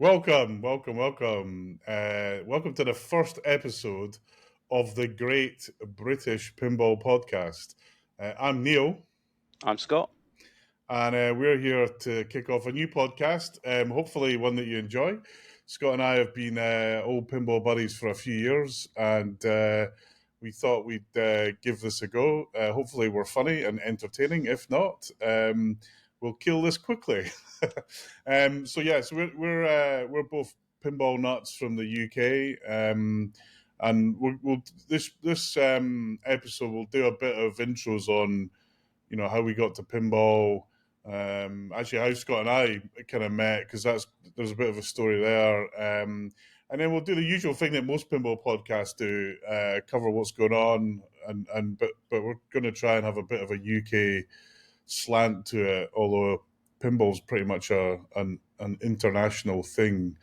Welcome. Welcome to the first episode of the Great British Pinball Podcast. I'm Neil, I'm Scott. and we're here to kick off a new podcast, hopefully one that you enjoy. Scott and I have been old pinball buddies for a few years, and we thought we'd give this a go. Hopefully, we're funny and entertaining. If not, we'll kill this quickly. So we're both pinball nuts from the UK, and we'll this episode we'll do a bit of intros on how we got to pinball. Actually, how Scott and I kind of met, because there's a bit of a story there. And then we'll do the usual thing that most pinball podcasts do: cover what's going on, but we're going to try and have a bit of a UK slant to it. Although pinball's pretty much an international thing,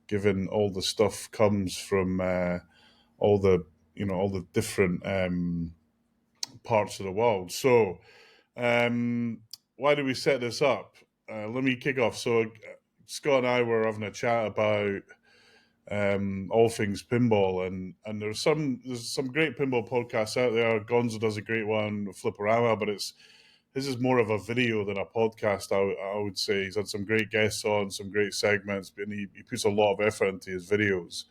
given all the stuff comes from all the different parts of the world. So. Why do we set this up? Let me kick off. So, Scott and I were having a chat about all things pinball, and there's some great pinball podcasts out there. Gonzo does a great one, Flipperama, but his is more of a video than a podcast. I would say he's had some great guests on, some great segments, and he puts a lot of effort into his videos.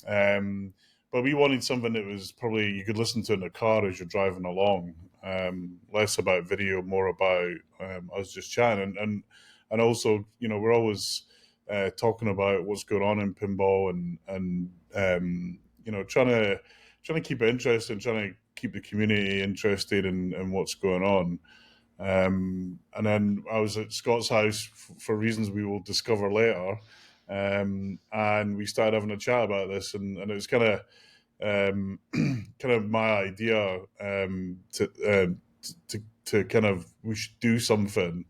But we wanted something that was probably you could listen to in the car as you're driving along. Less about video, more about us just chatting, and also we're always talking about what's going on in pinball and trying to keep it interesting, trying to keep the community interested in what's going on. And then I was at Scott's house for reasons we will discover later, and we started having a chat about this, and it was kind of my idea to kind of we should do something,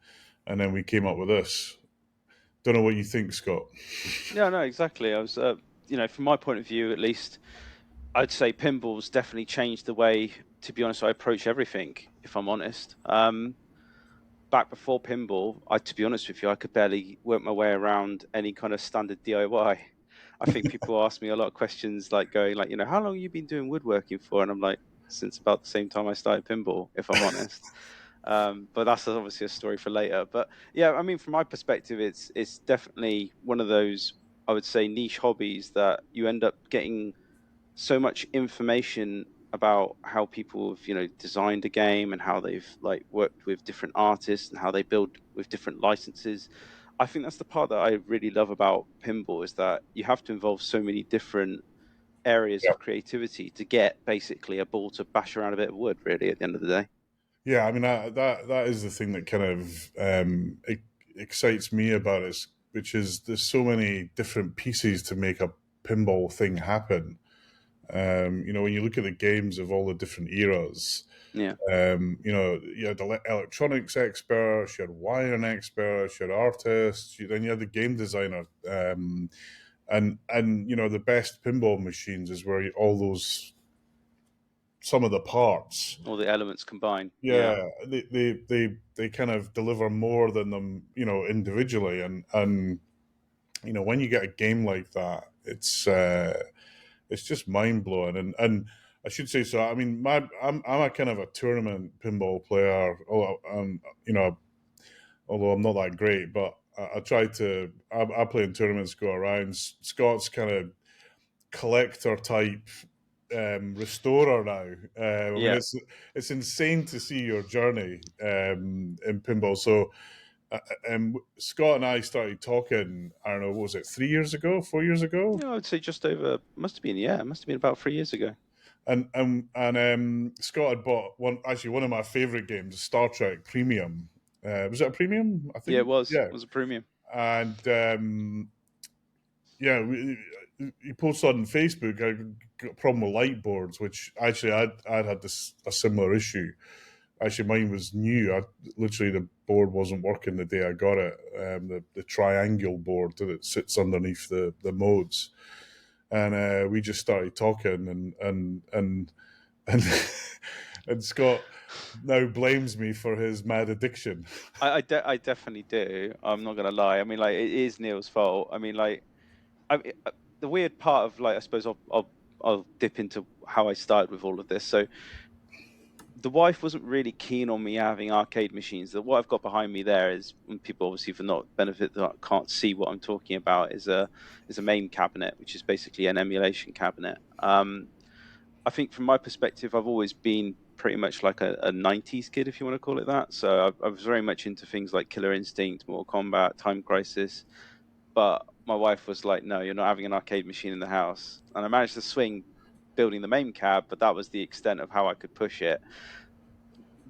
and then we came up with this. Don't know what you think, Scott. Yeah, no, exactly. I was, from my point of view, at least, I'd say pinball's definitely changed the way, to be honest, I approach everything, if I'm honest. Back before pinball, to be honest with you, I could barely work my way around any kind of standard DIY. I think people ask me a lot of questions like going like, how long have you been doing woodworking for? And I'm like, since about the same time I started pinball, if I'm honest. But that's obviously a story for later. But yeah, I mean, from my perspective, it's definitely one of those, I would say, niche hobbies that you end up getting so much information about how people have designed a game and how they've like worked with different artists and how they build with different licenses. I think that's the part that I really love about pinball, is that you have to involve so many different areas Yeah, of creativity to get basically a ball to bash around a bit of wood, really, at the end of the day. yeah. I mean that is the thing that kind of excites me about it, which is there's so many different pieces to make a pinball thing happen. When you look at the games of all the different eras, Yeah. you had electronics experts, you had wiring experts, you had artists, then you had the game designer, and the best pinball machines is where all those some of the parts, All the elements combined. Yeah. yeah, they kind of deliver more than them, individually, and when you get a game like that, it's just mind blowing, and I should say so. I mean, I'm a kind of a tournament pinball player. Although I'm not that great, but I try to. I play in tournaments, go around. Scott's kind of collector type restorer now. I mean, Yeah. it's insane to see your journey in pinball. So, Scott and I started talking. I don't know, what was it, 3 years ago, 4 years ago? I would say just over, must have been about 3 years ago. And Scott had bought one of my favorite games, Star Trek Premium. Was it a premium? I Yeah, think. it was. Yeah, It was a premium. and yeah, he posted on Facebook. I got a problem with light boards, which actually I'd had a similar issue. Actually, mine was new. Literally the board wasn't working the day I got it. The triangle board that sits underneath the modes, and we just started talking, and and Scott now blames me for his mad addiction. I definitely do. I'm not gonna lie. I mean, like, it is Neil's fault. I mean, like, the weird part of, like, I suppose I'll dip into how I started with all of this. So the wife wasn't really keen on me having arcade machines. What I've got behind me there is, and people obviously for not benefit that can't see what I'm talking about, is a MAME cabinet, which is basically an emulation cabinet. I think from my perspective, I've always been pretty much like a 90s kid, if you want to call it that. So I was very much into things like Killer Instinct, Mortal Kombat, Time Crisis. But my wife was like, no, you're not having an arcade machine in the house. And I managed to swing building the MAME cab, but that was the extent of how I could push it.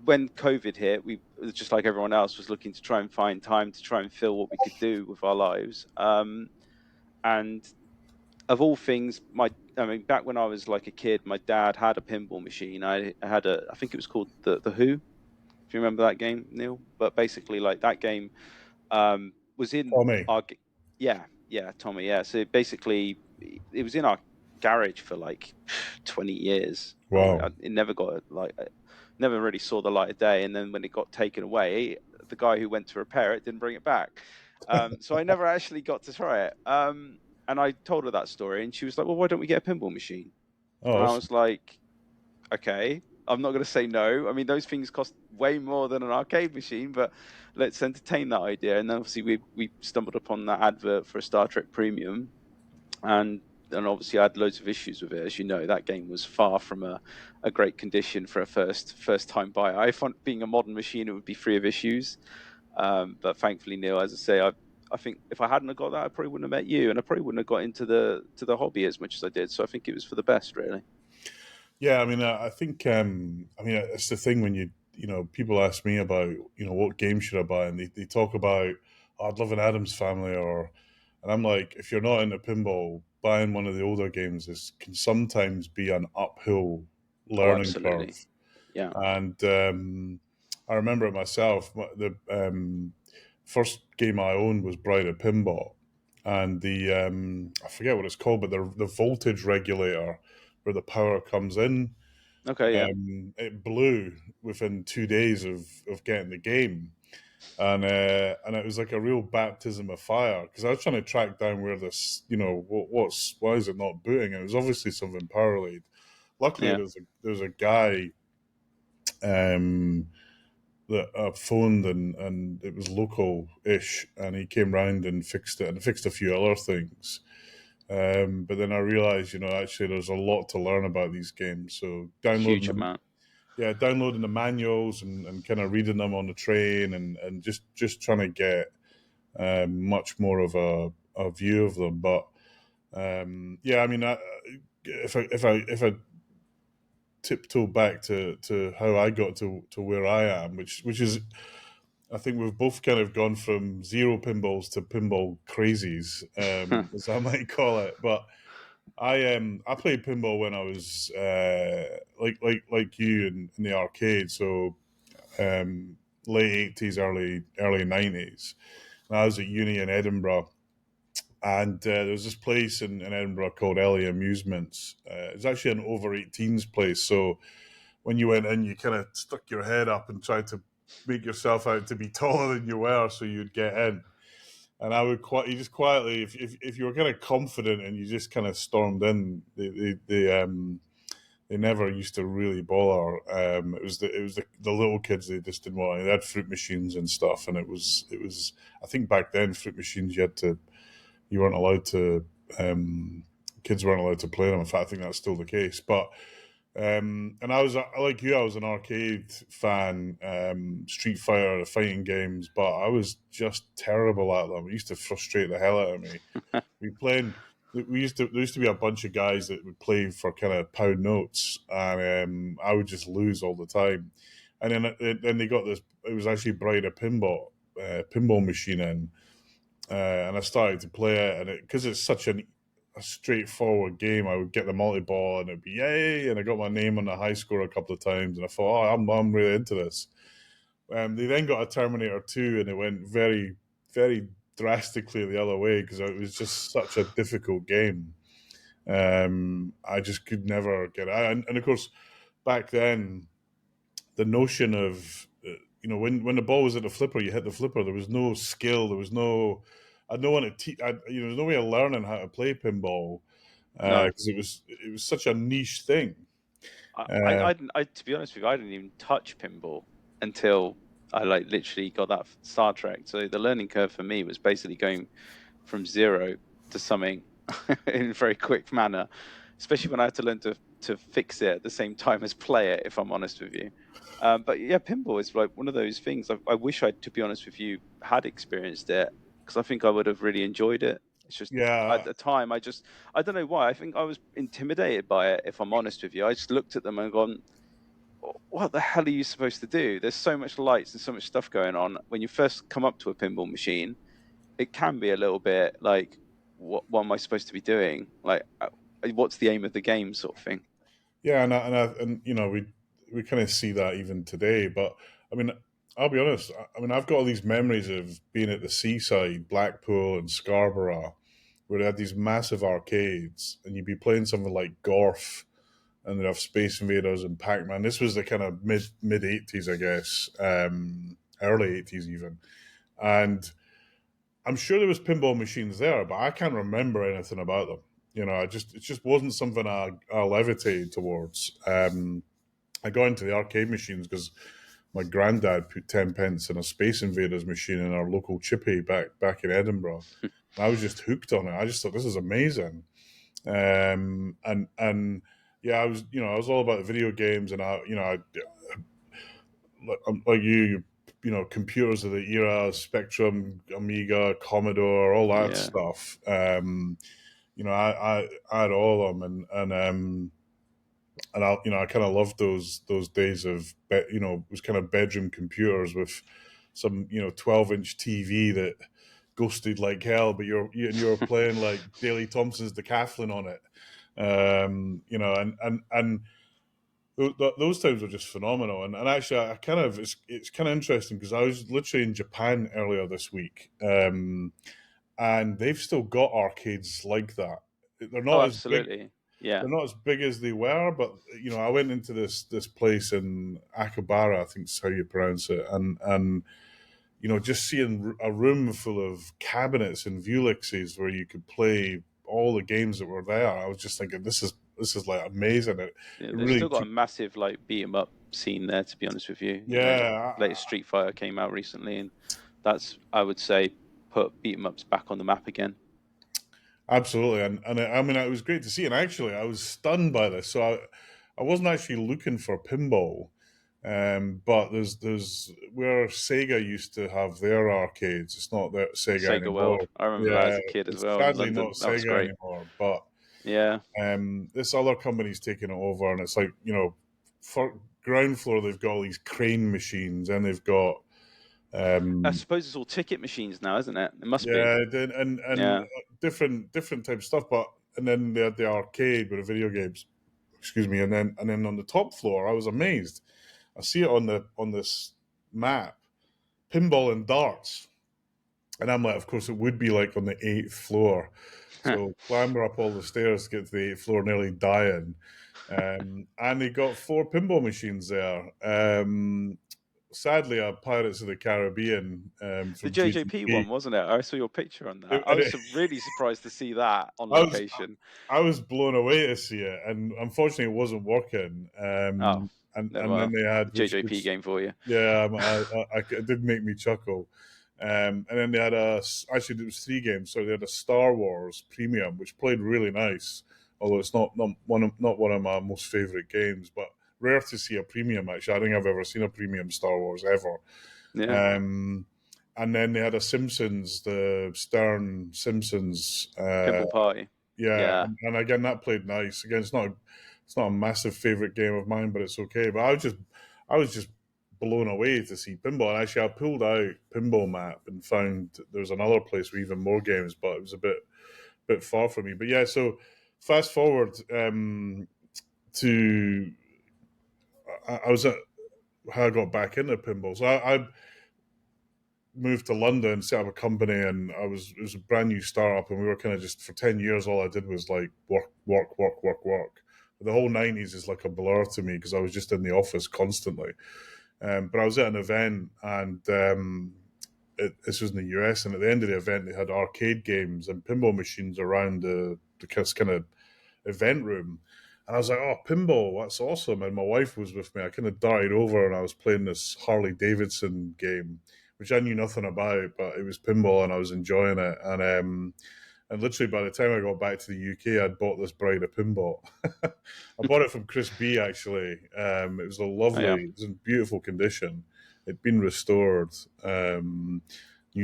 When COVID hit, we, just like everyone else, was looking to try and find time to try and fill what we could do with our lives. And of all things, I mean, back when I was like a kid, my dad had a pinball machine. I had I think it was called the Who. If you remember that game, Neil. But basically, like, that game was in Tommy. our, yeah, Tommy, yeah. So basically, it was in our garage for like 20 years. Wow. It never got, like, never really saw the light of day. And then when it got taken away, the guy who went to repair it didn't bring it back. So I never actually got to try it. And I told her that story, and she was like, "Well, why don't we get a pinball machine?" Oh, And I awesome. was like, "Okay, I'm not going to say no. I mean, those things cost way more than an arcade machine, but let's entertain that idea." And then obviously we stumbled upon that advert for a Star Trek Premium, and obviously I had loads of issues with it. As you know, that game was far from a great condition for a first time buyer. I found, being a modern machine, it would be free of issues. But thankfully, Neil, as I say, I think if I hadn't have got that, I probably wouldn't have met you, and I probably wouldn't have got into the hobby as much as I did. So I think it was for the best, really. Yeah, I mean, I think, I mean, it's the thing when people ask me about, what game should I buy, and they talk about, oh, I'd love an Adams Family, and I'm like, if you're not into pinball, buying one of the older games can sometimes be an uphill Oh, learning absolutely. curve. Yeah. And I remember it myself. The first game I owned was Bride of Pinball, and the I forget what it's called, but the voltage regulator where the power comes in, Okay. Yeah. it blew within 2 days of getting the game, and it was like a real baptism of fire because I was trying to track down where this, why is it not booting? And it was obviously something power laid. Luckily, Yeah. there's a guy um, that I phoned, and it was local-ish, and he came round and fixed it and fixed a few other things. But then I realized, actually there's a lot to learn about these games. So Huge amount. downloading the manuals and kind of reading them on the train, and just trying to get much more of a view of them. But yeah, I mean, if I tiptoe back to how I got to where I am, which is, I think we've both kind of gone from zero pinballs to pinball crazies, as I might call it. But I played pinball when I was like you in the arcade, so late 80s, early 90s. And I was at uni in Edinburgh, and there was this place in Edinburgh called Ellie Amusements. It's actually an over 18s place, so when you went in, you kind of stuck your head up and tried to make yourself out to be taller than you were, so you'd get in. And I would you just quietly, if you were kind of confident and you just kind of stormed in, they never used to really bother. It was the little kids, they just didn't want. They had fruit machines and stuff, and it was. I think back then fruit machines you weren't allowed to. Kids weren't allowed to play them. In fact, I think that's still the case. But and like you, I was an arcade fan, Street Fighter, the fighting games, but I was just terrible at them. It used to frustrate the hell out of me. We playing, there used to be a bunch of guys that would play for kind of pound notes, and I would just lose all the time. And then they got this. It was actually Bride of pinball machine in, and I started to play it, and because it's such a straightforward game, I would get the multi ball and it'd be yay, and I got my name on the high score a couple of times, and I thought, oh, I'm really into this. They then got a Terminator 2, and it went very, very drastically the other way because it was just such a difficult game. I just could never get it. And of course, back then, the notion of when the ball was at the flipper, you hit the flipper. There was no skill. There was no. had no one to teach. There's no way of learning how to play pinball No. because it was such a niche thing. I didn't, to be honest with you, I didn't even touch pinball until I like literally got that Star Trek. So the learning curve for me was basically going from zero to something in a very quick manner, especially when I had to learn to fix it at the same time as play it, if I'm honest with you. But yeah, pinball is like one of those things. I wish I, to be honest with you, had experienced it because I think I would have really enjoyed it. It's just at Yeah, the time, I don't know why. I think I was intimidated by it, if I'm honest with you. I just looked at them and gone, what the hell are you supposed to do? There's so much lights and so much stuff going on. When you first come up to a pinball machine, it can be a little bit like, what am I supposed to be doing? Like, what's the aim of the game, sort of thing. yeah, and we kind of see that even today. But I mean, I'll be honest. I mean, I've got all these memories of being at the seaside, Blackpool and Scarborough, where they had these massive arcades, and you'd be playing something like Gorf, and they'd have Space Invaders and Pac Man. This was the kind of mid 80s, I guess, early 80s even, and I'm sure there was pinball machines there, but I can't remember anything about them. It just wasn't something I levitated towards. I got into the arcade machines because my granddad put 10 pence in a Space Invaders machine in our local chippy back in Edinburgh. And I was just hooked on it. I just thought this is amazing. And yeah, I was all about the video games, and like computers of the era, Spectrum, Amiga, Commodore, all that Yeah. stuff. I had all of them, and I kind of loved those days of it was kind of bedroom computers with some 12-inch TV that ghosted like hell, but you're playing like Daley Thompson's Decathlon on it. And those times were just phenomenal. And actually, it's kind of interesting because I was literally in Japan earlier this week, and they've still got arcades like that. They're Oh, not as big. absolutely. Yeah. They're not as big as they were, but I went into this place in Akabara, I think is how you pronounce it, and just seeing a room full of cabinets and Vulixes where you could play all the games that were there. I was just thinking, this is like amazing. It Yeah, they've really still got took, a massive like beat 'em up scene there. To be honest with you, yeah, latest Street Fighter came out recently, and that's, I would say, put beat 'em ups back on the map again. absolutely. I mean, it was great to see. And actually, I was stunned by this. So I wasn't actually looking for pinball. But there's where Sega used to have their arcades. It's not that Sega Sega anymore. World. I remember that Yeah, as a kid as it's well in sadly not London. That was Sega great. anymore. But Yeah. this other company's taken it over, and it's like for ground floor they've got all these crane machines, and they've got I um, suppose it's all ticket machines now, isn't it? It must be. yeah, and Yeah. different type of stuff. But and then they had the arcade with the video games. Excuse me, and then on the top floor, I was amazed. I see it on this map, pinball and darts. And I'm like, of course, it would be like on the eighth floor. So clamber up all the stairs to get to the eighth floor, nearly dying. And they got 4 pinball machines there. Sadly, a Pirates of the Caribbean The from JJP GTP. one, wasn't it? I saw your picture on that. I And was really surprised to see that on I was location. I was blown away to see it, and unfortunately, it wasn't working. Oh, And then well, they had JJP game for you. yeah, it did make me chuckle. And then they had actually it was 3 games, so they had a Star Wars Premium, which played really nice. Although it's not one of my most favorite games, but rare to see a premium. Actually, I don't think I've ever seen a premium Star Wars ever. Yeah. Um, and then they had a Simpsons, the Stern Simpsons. Pinball Party. Yeah, Yeah. and again that played nice. Again, it's not a massive favorite game of mine, but it's okay. But I was just blown away to see pinball. And actually, I pulled out Pinball Map and found there's another place with even more games, but it was a bit far from me. But yeah, so fast forward to I was at how I got back into pinball. So I moved to London, set up a company, and it was a brand new startup, and we were kind of just for 10 years. All I did was like work, work, work, work, work. The whole '90s is like a blur to me because I was just in the office constantly. But I was at an event, and this was in the US, and at the end of the event, they had arcade games and pinball machines around the kind of event room. And I was like, oh, pinball, that's awesome. And my wife was with me. I kind of darted over and I was playing this Harley Davidson game, which I knew nothing about, but it was pinball and I was enjoying it. And literally by the time I got back to the UK, I'd bought this Bride of Pinball. I bought it from Chris B, actually. It was a Oh, yeah. lovely, it was in beautiful condition. It'd been restored, new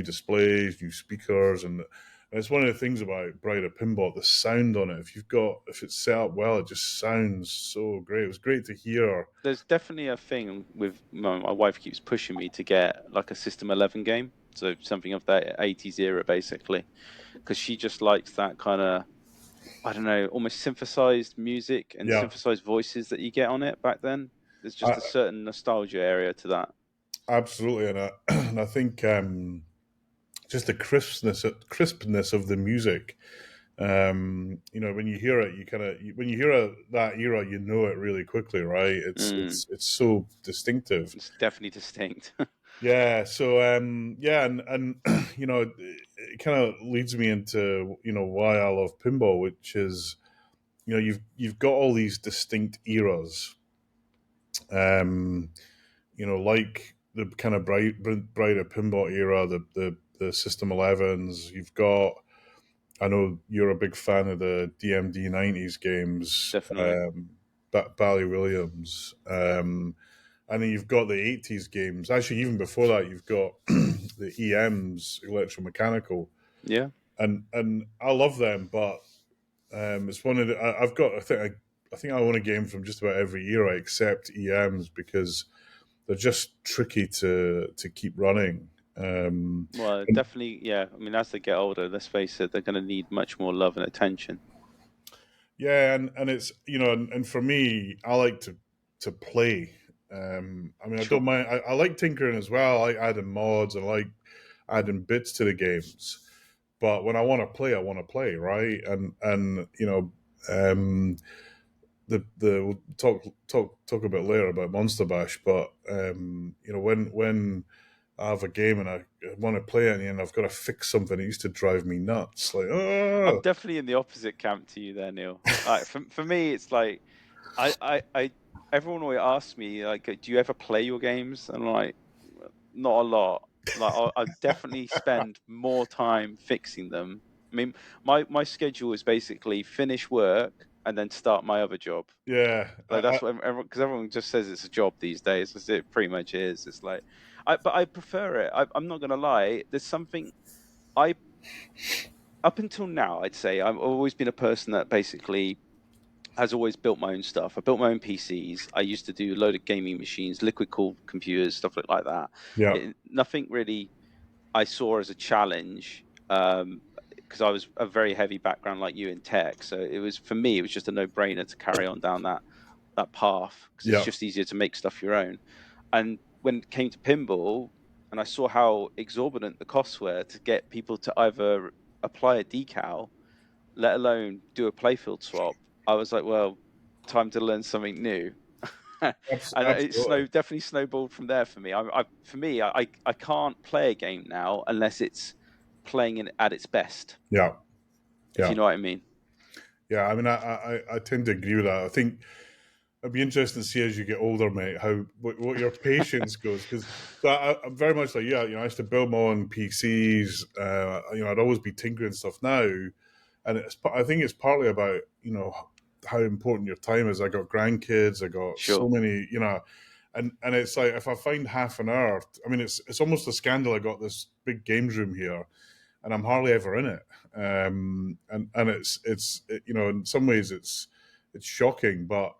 displays, new speakers, and it's one of the things about Bride of Pinball, the sound on it. If it's set up well, it just sounds so great. It was great to hear. There's definitely a thing with my wife keeps pushing me to get like a System 11 game, so something of that 80s era basically, because she just likes that kind of, I don't know, almost synthesized music and Yeah, synthesized voices that you get on it back then. There's just I, a certain nostalgia area to that. absolutely, and I think just the crispness of the music. When you hear it, you kind of when you hear that era, you know it really quickly, right? Mm, It's so distinctive. it's definitely distinct. Yeah. So yeah, and it kind of leads me into why I love pinball, which is you've got all these distinct eras, um, like the kind of brighter pinball era, the System 11s. You've got, I know you're a big fan of the DMD 90s games, Definitely. Bally Williams. And then you've got the 80s games. Actually, even before that, you've got the EMs, electromechanical. Yeah. And I love them, but it's one of the, I've got, I think I own a game from just about every era except EMs because they're just tricky to keep running. Well, And definitely, yeah. I mean, as they get older, let's face it, they're going to need much more love and attention. yeah, and it's and for me, I like to play. I mean, I don't Sure. mind. I like tinkering as well. I like adding mods. I like adding bits to the games. But when I want to play, I want to play, right? And the we'll talk a bit later about Monster Bash, but when I have a game and I want to play it and I've got to fix something, it used to drive me nuts. Like, I'm oh, definitely in the opposite camp to you there, Neil. Like for me, it's like I everyone always asks me like, do you ever play your games? And I'm like, not a lot. Like I definitely spend more time fixing them. I mean, my schedule is basically finish work and then start my other job. yeah, Like that's what everyone, because everyone just says it's a job these days. It pretty much is. It's like, but I prefer it. I'm not gonna lie. There's something I up until now, I'd say I've always been a person that basically has always built my own stuff. I built my own PCs. I used to do a load of gaming machines, liquid cooled computers, stuff like that. yeah, Nothing really I saw as a challenge, because I was a very heavy background like you in tech. So it was, for me, it was just a no brainer to carry on down that path because it's yeah, just easier to make stuff your own. And when it came to pinball, and I saw how exorbitant the costs were to get people to either apply a decal, let alone do a playfield swap, I was like, well, time to learn something new. And absolutely, definitely snowballed from there for me. For me, I can't play a game now unless it's playing it at its best, yeah, if yeah, you know what I mean. yeah. I mean, I tend to agree with that. I think it'd be interesting to see as you get older, mate, how what your patience goes. Because I'm very much like, yeah, I used to build my own PCs. I'd always be tinkering stuff now, and I think it's partly about how important your time is. I got grandkids. I got so Sure. many, and it's like if I find half an hour, I mean, it's almost a scandal. I got this big games room here, and I'm hardly ever in it. And in some ways it's shocking, but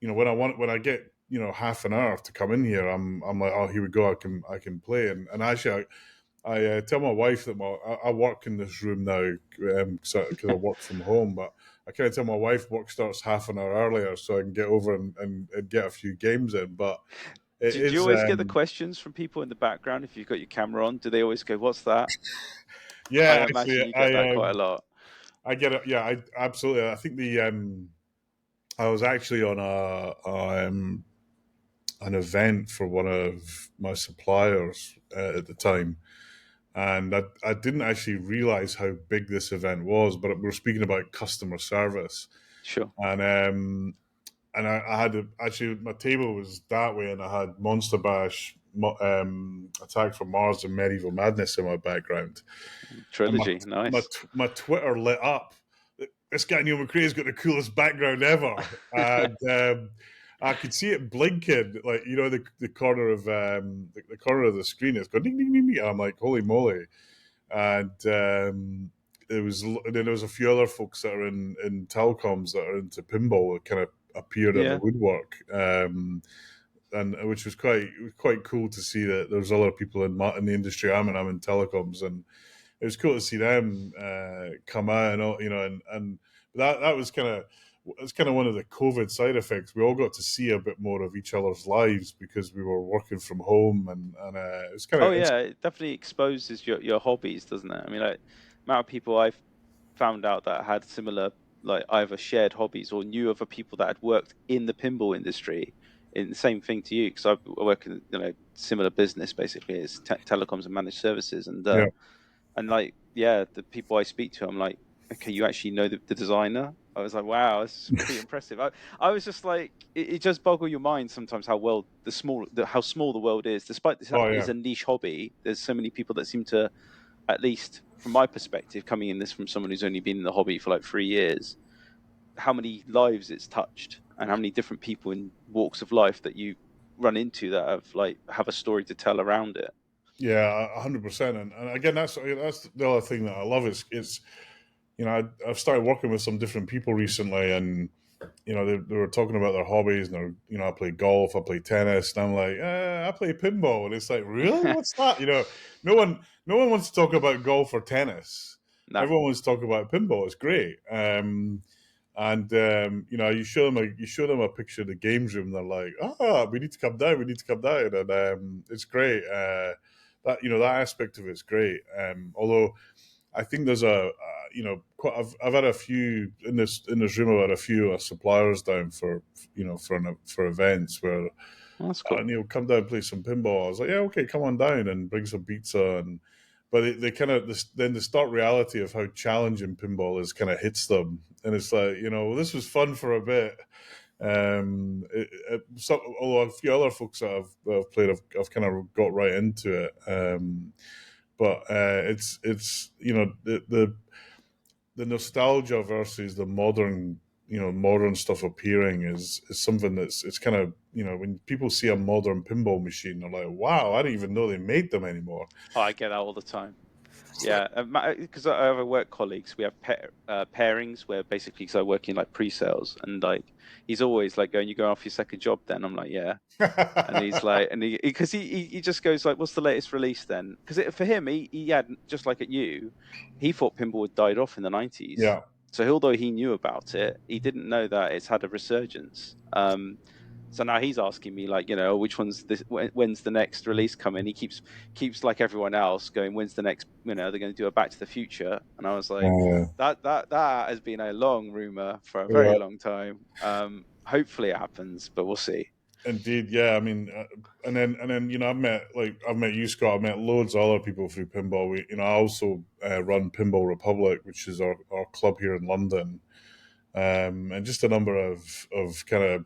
when I get half an hour to come in here, I'm like, oh, here we go, I can play. And actually I tell my wife that I work in this room now because I work from home, but I kind of tell my wife work starts half an hour earlier so I can get over and get a few games in. But it Do you is always get the questions from people in the background if you've got your camera on? Do they always go, "What's that?" I yeah, imagine actually you get that quite a lot. I get it. Yeah, I absolutely. I think the I was actually on an event for one of my suppliers at the time, and I didn't actually realize how big this event was. But we were speaking about customer service, Sure. and I had actually my table was that way, and I had Monster Bash, Attack from Mars, and Medieval Madness in my background, and Trilogy, nice. my Twitter lit up. This guy Neil McRae's got the coolest background ever, and I could see it blinking, like the corner of the corner of the screen. It's going ding ding ding, ding, and I'm like, holy moly! And then there was a few other folks that are in telecoms that are into pinball that kind of appeared out of the Yeah. woodwork, and which was quite cool to see that there's other people in the industry I'm in telecoms, and it was cool to see them come out and all, and that was kind of it's kind of one of the COVID side effects. We all got to see a bit more of each other's lives because we were working from home, and it's kind Oh of it's yeah, it definitely exposes your hobbies, doesn't it? I mean, like, amount of people I've found out that had similar, like, either shared hobbies or knew other people that had worked in the pinball industry. In the same thing to you, because I work in, similar business basically. It's telecoms and managed services, yeah. and like, yeah, the people I speak to, I'm like, okay, you actually know the designer. I was like, wow, this is pretty impressive. I was just like, it just boggle your mind sometimes how well how small the world is. Despite this Oh is yeah. a niche hobby, there's so many people that seem to, at least from my perspective, coming in this from someone who's only been in the hobby for like 3 years, how many lives it's touched and how many different people in walks of life that you run into that have a story to tell around it. Yeah, 100%. And again, that's the other thing that I love is it's I've started working with some different people recently, and they were talking about their hobbies, and I play golf, I play tennis, and I'm like, I play pinball, and it's like, really, what's that? No one wants to talk about golf or tennis. No. Everyone wants to talk about pinball. It's great. And you show them a picture of the games room, they're like, we need to come down, we need to come down, and it's great. That aspect of it's great. Although I think there's quite. I've had a few in this room. I've had a few suppliers down for events where Well, that's cool. Neil, come down and play some pinball. I was like, yeah, okay, come on down and bring some pizza. But they kind of then the stark reality of how challenging pinball is kind of hits them, and it's like, well, this was fun for a bit. Although a few other folks that I've played, I've kind of got right into it. But it's the nostalgia versus the modern stuff appearing is something it's kind of, when people see a modern pinball machine, they're like, wow, I didn't even know they made them anymore. Oh, I get that all the time. It's like, Yeah, because I have work colleagues, we have pairings where basically, because I work in like pre-sales, and like he's always like going, "You going off your second job?" Then I'm like, "Yeah," and he's like, and because he just goes like, "What's the latest release then?" Because for him, he had, just like at you, he thought pinball had died off in the 90s. yeah, So although he knew about it, he didn't know that it's had a resurgence. So now he's asking me like, which one's this? When's the next release coming? He keeps like everyone else going, when's the next? They're going to do a Back to the Future, and I was like, uh, that has been a long rumor for a very yeah. long time. Hopefully it happens, but we'll see. Indeed, yeah. I mean, and then I've met you, Scott. I've met loads of other people through pinball. I also run Pinball Republic, which is our club here in London, and just a number of kind of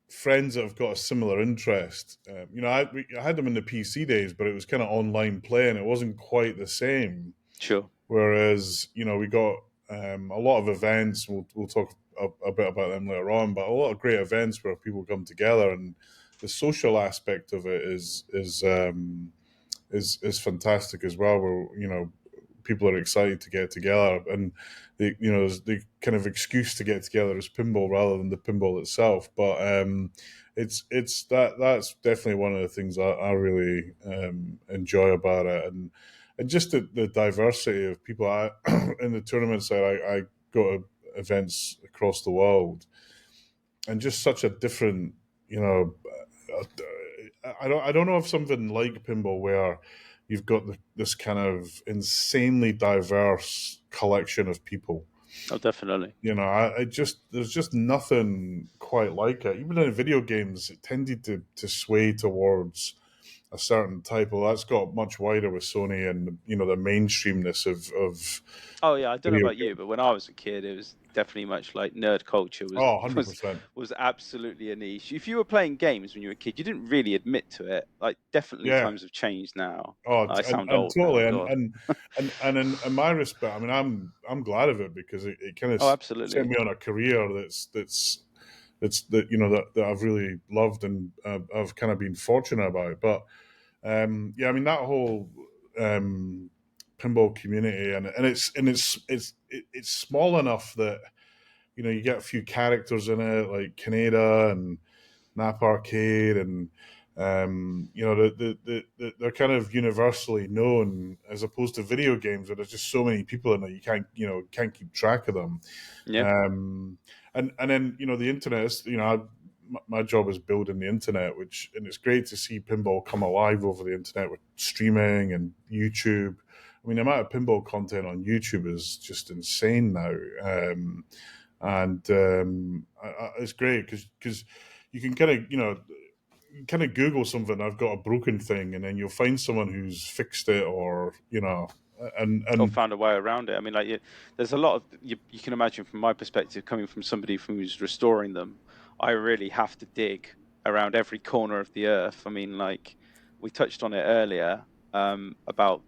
friends that have got a similar interest. I had them in the PC days, but it was kind of online play, and it wasn't quite the same. Sure. Whereas, we got a lot of events. We'll talk a bit about them later on, but a lot of great events where people come together, and the social aspect of it is fantastic as well. Where people are excited to get together, and the kind of excuse to get together is pinball rather than the pinball itself. But that's definitely one of the things I really enjoy about it, and just the diversity of people. In the tournament side, I go to events across the world, and just such a different, I don't know of something like pinball where you've got this kind of insanely diverse collection of people. Oh, definitely. There's just nothing quite like it. Even in video games, it tended to sway towards a certain type. Well, that's got much wider with Sony and the mainstreamness of Oh yeah, I don't know video about you, games. but when I was a kid, it was definitely much like nerd culture was Oh, was 100%. was absolutely a niche. If you were playing games when you were a kid, you didn't really admit to it. Like, definitely Yeah. times have changed now. Oh, I sound and old now, totally, God. and in my respect, I mean, I'm glad of it because it kind of Oh, set absolutely. me on a career that I've really loved and I've kind of been fortunate about. But yeah, I mean that whole um, pinball community, and it's small enough that you get a few characters in it like Canada and Nap Arcade, and they're kind of universally known as opposed to video games where there's just so many people in it you can't keep track of them. Yeah. And then the internet is, my job is building the internet, and it's great to see pinball come alive over the internet with streaming and YouTube. I mean, the amount of pinball content on YouTube is just insane now. And it's great because you can kind of Google something. I've got a broken thing, and then you'll find someone who's fixed it, or Or and found a way around it. I mean, like, there's a lot of you can imagine from my perspective, coming from somebody who's restoring them. I really have to dig around every corner of the earth. I mean, like, we touched on it earlier, about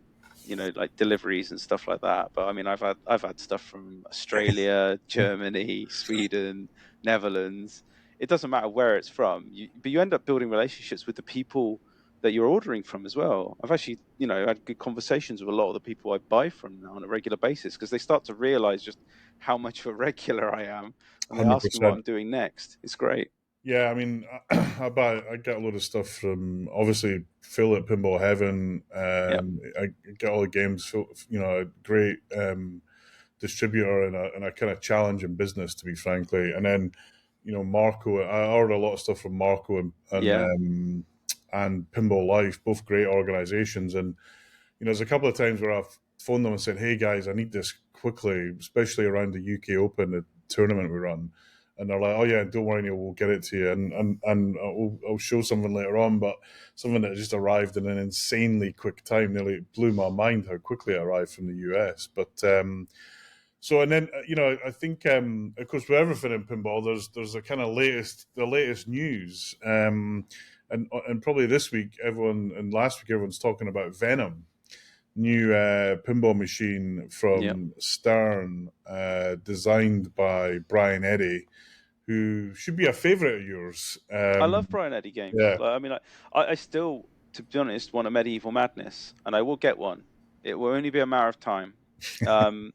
like deliveries and stuff like that. But I mean, I've had stuff from Australia, Germany, Sweden, Netherlands. It doesn't matter where it's from. But you end up building relationships with the people that you're ordering from as well. I've actually, had good conversations with a lot of the people I buy from now on a regular basis, because they start to realize just how much of a regular I am, and they hundred ask me what I'm percent. doing next. It's great. Yeah, I mean, I get a load of stuff from obviously Phil at Pinball Heaven. Yeah. I get all the games. A great distributor and a kind of challenging business, to be frankly. And then Marco, I order a lot of stuff from Marco Yeah. and Pinball Life, both great organizations. And there's a couple of times where I've phoned them and said, "Hey guys, I need this quickly," especially around the UK Open, the tournament we run. And they're like, "Oh yeah, don't worry, Neil, we'll get it to you." And I'll show something later on, but something that just arrived in an insanely quick time. Nearly blew my mind how quickly it arrived from the US. But so, and then I think of course with everything in pinball, there's a kind of the latest news, and probably this week everyone and last week everyone's talking about Venom, new pinball machine Yeah. from Stern, designed by Brian Eddy, who should be a favorite of yours. I love Brian Eddy games. Yeah, Like, I mean, I still, to be honest, want a Medieval Madness, and I will get one. It will only be a matter of time. Um,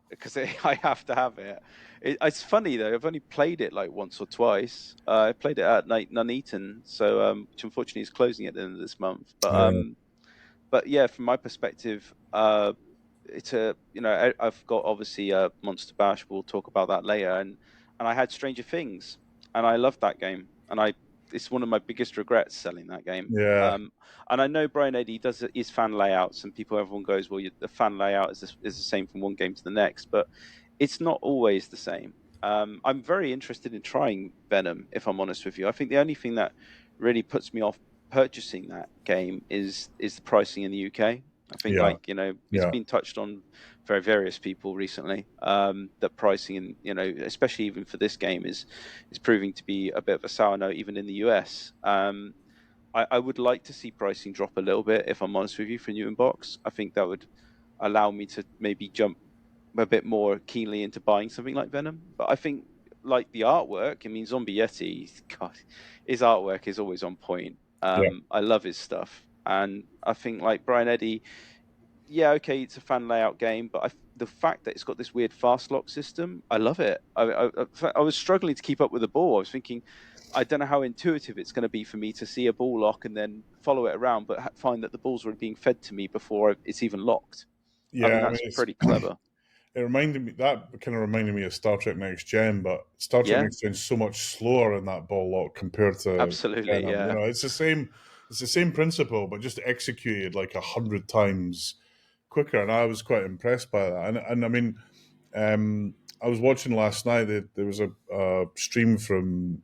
because I have to have it. It's funny though. I've only played it like once or twice. I played it at night Nuneaton, so which unfortunately is closing at the end of this month. yeah, But yeah, from my perspective, it's a I've got obviously Monster Bash. We'll talk about that later, and I had Stranger Things, and I loved that game, and it's one of my biggest regrets selling that game. yeah, And I know Brian Eddy does his fan layouts, and everyone goes, well, the fan layout is the same from one game to the next, but it's not always the same. I'm very interested in trying Venom, if I'm honest with you. I think the only thing that really puts me off purchasing that game is the pricing in the UK. I think, yeah, like, it's yeah, been touched on by various people recently, that pricing, and especially even for this game, is proving to be a bit of a sour note even in the US. I would like to see pricing drop a little bit, if I'm honest with you, for new in box. I think that would allow me to maybe jump a bit more keenly into buying something like Venom. But I think, like, the artwork, I mean, Zombie Yeti, God, his artwork is always on point. yeah, I love his stuff, and I think, like, Brian Eddy, yeah, okay, it's a fan layout game, but the fact that it's got this weird fast lock system, I love it. I was struggling to keep up with the ball. I was thinking, I don't know how intuitive it's going to be for me to see a ball lock and then follow it around, but find that the balls were being fed to me before it's even locked. I yeah. think I mean, that's pretty clever. that kind of reminded me of Star Trek Next Gen, but Star Trek Yeah, Next Gen is so much slower in that ball lock compared to absolutely. Venom. Yeah. It's the same principle, but just executed like 100 times quicker, and I was quite impressed by that. And I mean, I was watching last night. There was a stream from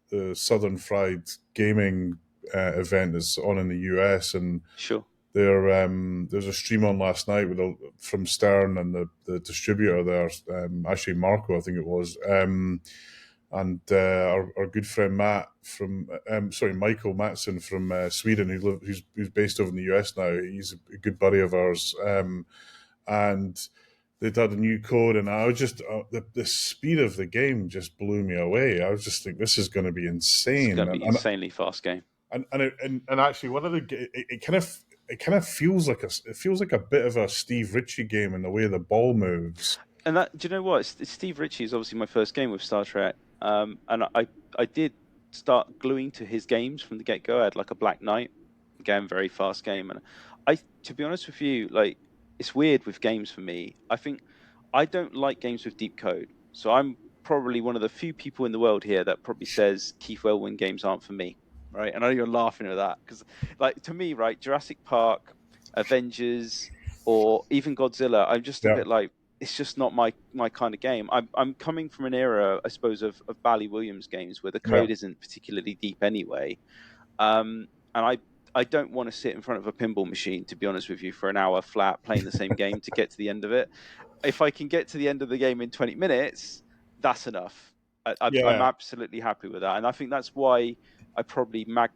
the Southern Fried Gaming event that's on in the US, and Sure. there's a stream on last night from Stern and the distributor there, actually Marco, I think it was, and our good friend Michael Matson from Sweden, who's based over in the US now. He's a good buddy of ours, and they'd had a new code, and I was just the speed of the game just blew me away. I was just think this is going to be It's insane, going to be insanely fast game. and actually one of it kind of feels like a bit of a Steve Ritchie game in the way the ball moves. And that, do you know what? It's Steve Ritchie is obviously my first game with Star Trek, and I did start gluing to his games from the get go. I had like a Black Knight, again, very fast game, and to be honest with you, like it's weird with games for me. I think I don't like games with deep code, so I'm probably one of the few people in the world here that probably says Keith Elwin games aren't for me, right? And I know you're laughing at that because, like, to me, right, Jurassic Park, Avengers, or even Godzilla, I'm just a Yeah, bit like it's just not my kind of game. I'm coming from an era, I suppose, of Bally Williams games where the yeah, code isn't particularly deep anyway. And I don't want to sit in front of a pinball machine, to be honest with you, for an hour flat playing the same game to get to the end of it. If I can get to the end of the game in 20 minutes, that's enough. I'm yeah, absolutely happy with that, and I think that's why I probably magnetize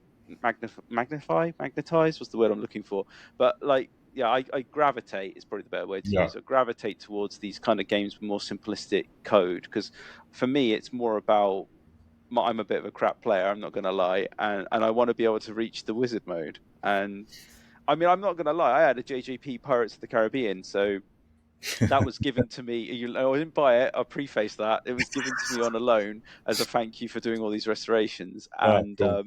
was the word I'm looking for. But like, yeah, I gravitate is probably the better word to yeah. use. I gravitate towards these kind of games with more simplistic code because for me, it's more about I'm a bit of a crap player. I'm not going to lie, and I want to be able to reach the wizard mode. And I mean, I'm not going to lie. I had a JJP Pirates of the Caribbean, so that was given to me. I didn't buy it. I'll preface that. It was given to me on a loan as a thank you for doing all these restorations. Ah, And cool.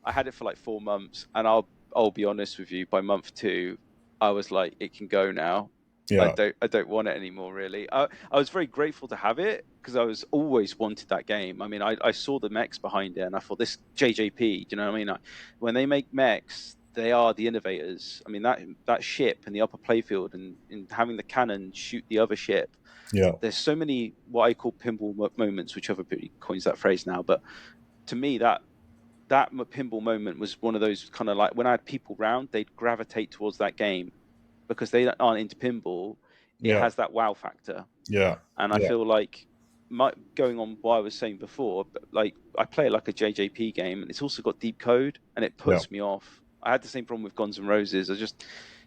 I had it for like 4 months. And I'll be honest with you, by month two, I was like, it can go now. Yeah, I don't want it anymore, really. I was very grateful to have it because I was always wanted that game. I mean, I saw the mechs behind it and I thought this JJP, do you know what I mean? When they make mechs, they are the innovators. I mean, that ship in the upper playfield and having the cannon shoot the other ship. yeah, There's so many what I call pinball moments, which everybody coins that phrase now. But to me, that pinball moment was one of those kind of like when I had people round, they'd gravitate towards that game because they aren't into pinball. It yeah, has that wow factor, yeah, and I yeah, feel like going on what I was saying before, but like I play like a JJP game, and it's also got deep code, and it yeah. puts me off. I had the same problem with Guns N' Roses.